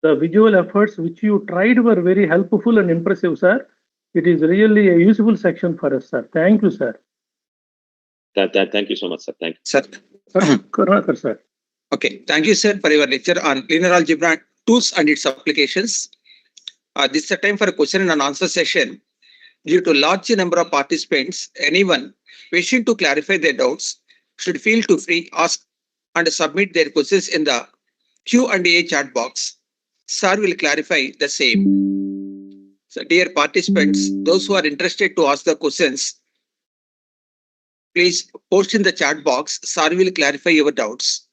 S2: The visual efforts which you tried were very helpful and impressive, sir. It is really a useful section for us, sir. Thank you, sir.
S4: Thank you so much, sir. Thank you.
S5: Sir.
S2: Karnakar, sir.
S5: Okay. Thank you, sir, for your lecture on linear algebra tools and its applications. This is the time for a question and answer session. Due to large number of participants, anyone wishing to clarify their doubts should feel to free ask and submit their questions in the Q&A chat box. Sir will clarify the same. So, dear participants, those who are interested to ask the questions, please post in the chat box. Sir will clarify your doubts.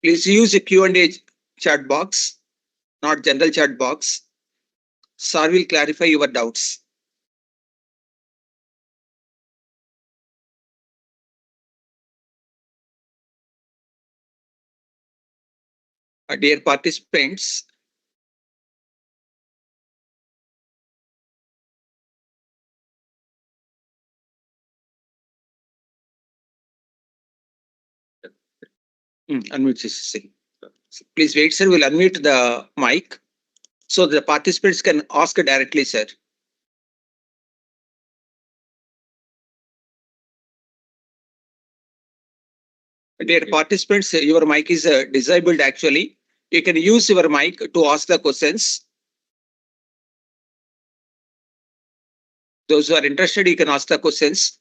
S5: Please use a Q&A chat box, not general chat box. Sir will clarify your doubts. Dear participants, unmute this thing. Please wait, sir. We'll unmute the mic so the participants can ask directly, sir. Dear participants, your mic is disabled actually. You can use your mic to ask the questions. Those who are interested, you can ask the questions.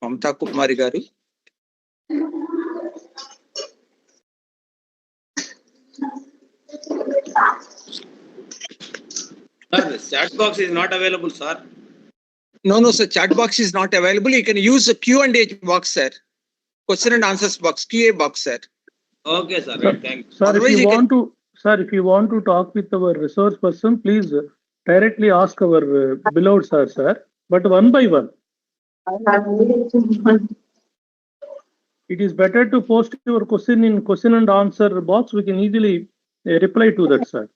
S5: Mamta Kumari garu.
S7: Sir, the chat box is not available, sir.
S5: No, sir. Chat box is not available. You can use the Q&A box, sir. Question and answers box, QA box, sir.
S7: Okay, sir. Right, thank you.
S2: Sir,
S5: Otherwise
S2: if
S5: you
S2: you
S5: can-
S2: want to, sir, if you want to talk with our resource person, please directly ask our beloved sir, but one by one. It is better to post your question in question and answer box. We can easily reply to that, sir.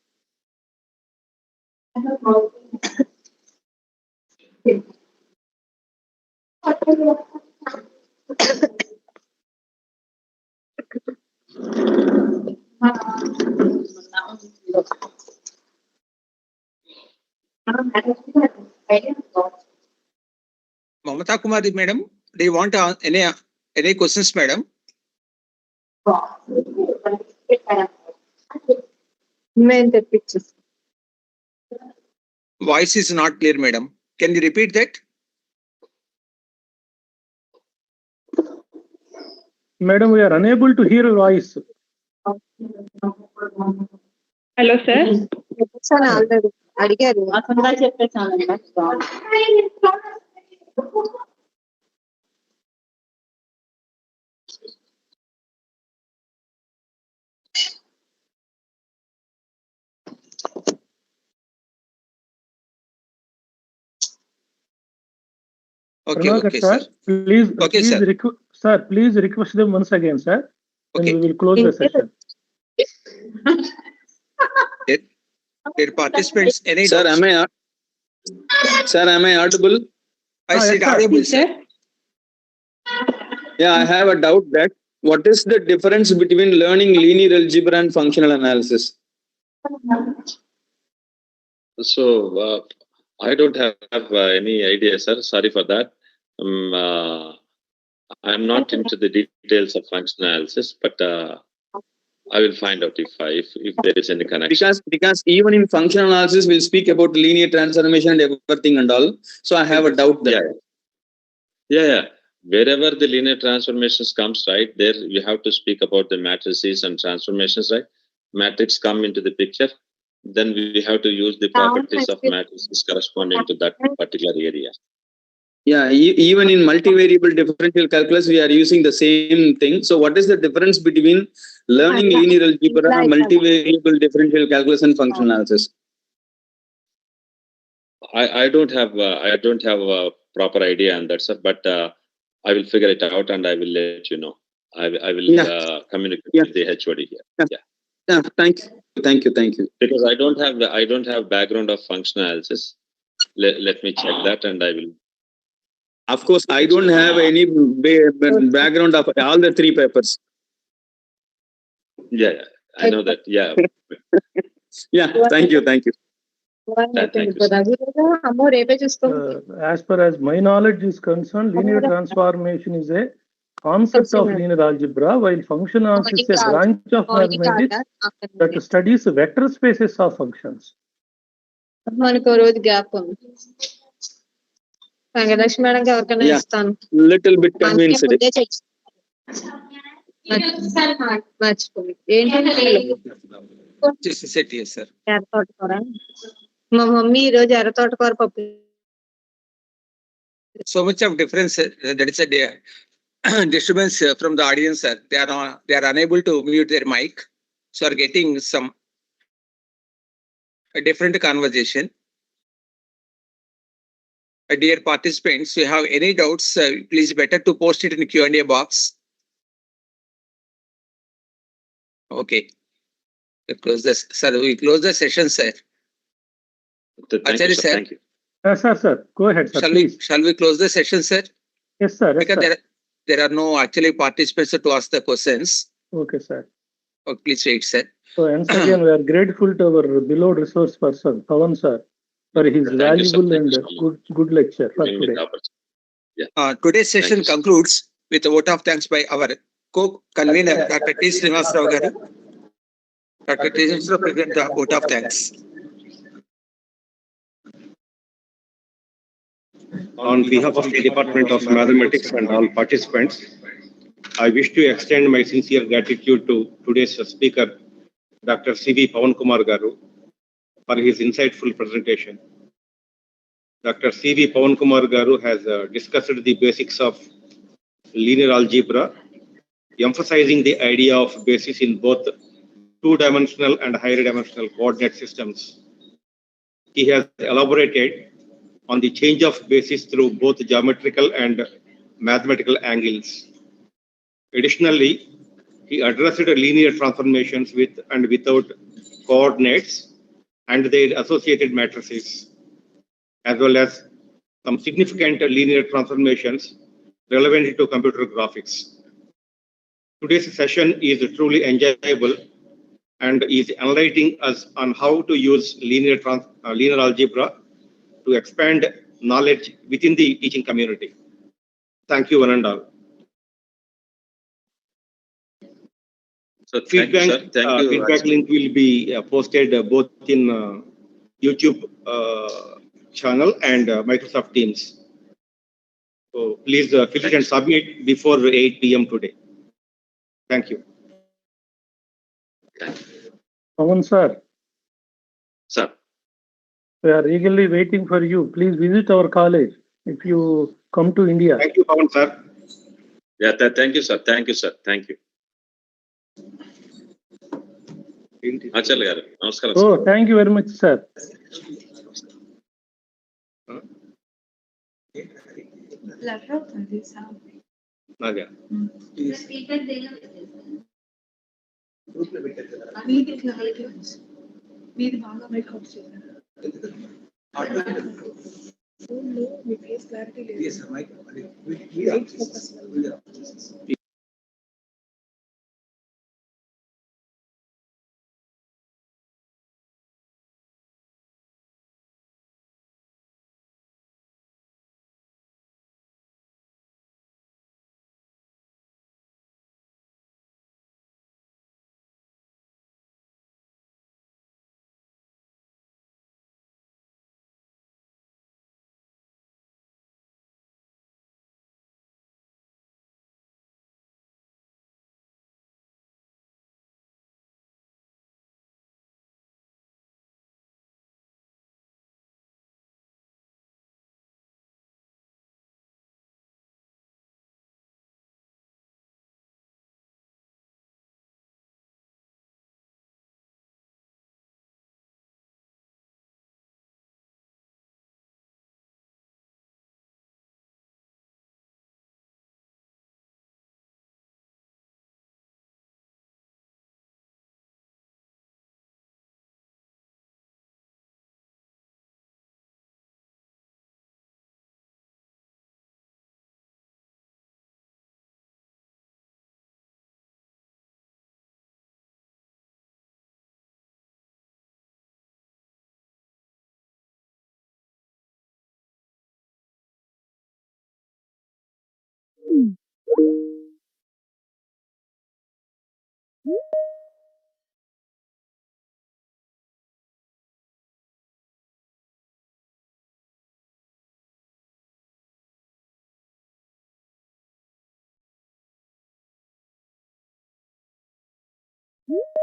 S5: Mamata Kumari, madam, do you want any questions, madam? Voice is not clear, madam. Can you repeat that?
S2: Madam, we are unable to hear your voice.
S8: Hello sir
S9: already అడిగారు
S8: అసలు చెప్పేసాను
S5: Okay, okay,
S2: sir.
S5: sir.
S2: Please,
S5: Okay,
S2: please
S5: sir.
S2: Sir, please request them once again, sir.
S5: Okay.
S2: Then we will close the session.
S5: Dear participants, any
S10: Sir,
S5: doubts?
S10: am I audible?
S5: I said
S2: yes, sir.
S5: audible, sir.
S10: Yeah, I have a doubt that what is the difference between learning linear algebra and functional analysis?
S4: So I don't have any idea, sir. Sorry for that. I'm not into the details of functional analysis, but I will find out if there is any connection.
S10: Because even in functional analysis, we'll speak about linear transformation and everything and all. So I have a doubt there.
S4: Yeah. Wherever the linear transformations comes, right, there you have to speak about the matrices and transformations, right? Matrix come into the picture, then we have to use the properties of matrices corresponding to that particular area.
S10: Yeah, even in multivariable differential calculus, we are using the same thing. So what is the difference between learning linear algebra, multivariable differential calculus, and functional analysis?
S4: I don't have a proper idea on that, sir, but I will figure it out and I will let you know. I will communicate with the HOD here.
S10: Yeah, thank you.
S4: Because I don't have background of functional analysis. Let me check that and I will.
S10: Of course, I don't have any background of all the three papers.
S4: Yeah, I know that. Yeah.
S10: Yeah, thank you.
S4: Thank you, sir.
S2: As far as my knowledge is concerned, linear transformation is a concept of linear algebra, while function analysis is a branch of mathematics that studies vector spaces of functions.
S9: మనకు రోజు gap ఉంది. వెంకటలక్ష్మి మేడంకి ఎవరికైనా
S10: Yeah.
S9: ఇస్తాను.
S10: Little bit convinced.
S9: మర్చిపోయి ఏంటంటే
S5: Set yes, sir.
S9: ఎర్ర తోటకూర. మా మమ్మీ ఈ రోజు ఎర్ర తోటకూర పప్పు.
S5: So much of difference, that is a disturbance from the audience, sir. They are unable to mute their mic, so are getting some a different conversation. Dear participants, if you have any doubts, please better to post it in the Q&A box. Okay. We close this, sir. We close the session, sir.
S4: Thank you, sir. Thank you.
S2: Sir. Go ahead, sir.
S5: Shall we close the session, sir?
S2: Yes, sir. Yes,
S5: Because
S2: sir.
S5: there are no actually participants to ask the questions.
S2: Okay, sir.
S5: Oh, please wait, sir.
S2: So once again, we are grateful to our beloved resource person, Pawan sir, for his
S4: Thank you, sir.
S2: valuable
S4: Thank
S2: and
S4: you so much.
S2: good lecture for
S4: Giving me
S2: today.
S4: the opportunity.
S5: Today's session
S4: Thank you, sir.
S5: concludes with a vote of thanks by our co-convener, Dr. T. Srinivas Rao garu. Dr. T. Srinivas Rao present the vote of thanks.
S1: On behalf of the Department of Mathematics and all participants, I wish to extend my sincere gratitude to today's speaker, Dr. C.V. Pawan Kumar Garu, for his insightful presentation. Dr. C.V. Pawan Kumar Garu has discussed the basics of linear algebra, emphasizing the idea of basis in both two-dimensional and higher dimensional coordinate systems. He has elaborated on the change of basis through both geometrical and mathematical angles. Additionally, he addressed linear transformations with and without coordinates and their associated matrices, as well as some significant linear transformations relevant to computer graphics. Today's session is truly enjoyable and is enlightening us on how to use linear algebra to expand knowledge within the teaching community. Thank you, one and all.
S4: So thank you, sir. Thank you.
S1: Feedback link will be posted both in YouTube channel and Microsoft Teams. So please fill it and submit before 8 p.m. today. Thank you.
S2: Pawan sir,
S4: Sir.
S2: we are eagerly waiting for you. Please visit our college if you come to India.
S1: Thank you, Pawan sir.
S4: Yeah, thank you, sir. Thank you, sir. Thank you. Achal garu. Namaskaram.
S2: Oh, thank you very much, sir.
S1: Naga.
S6: Me face clarity లేదు.
S11: you.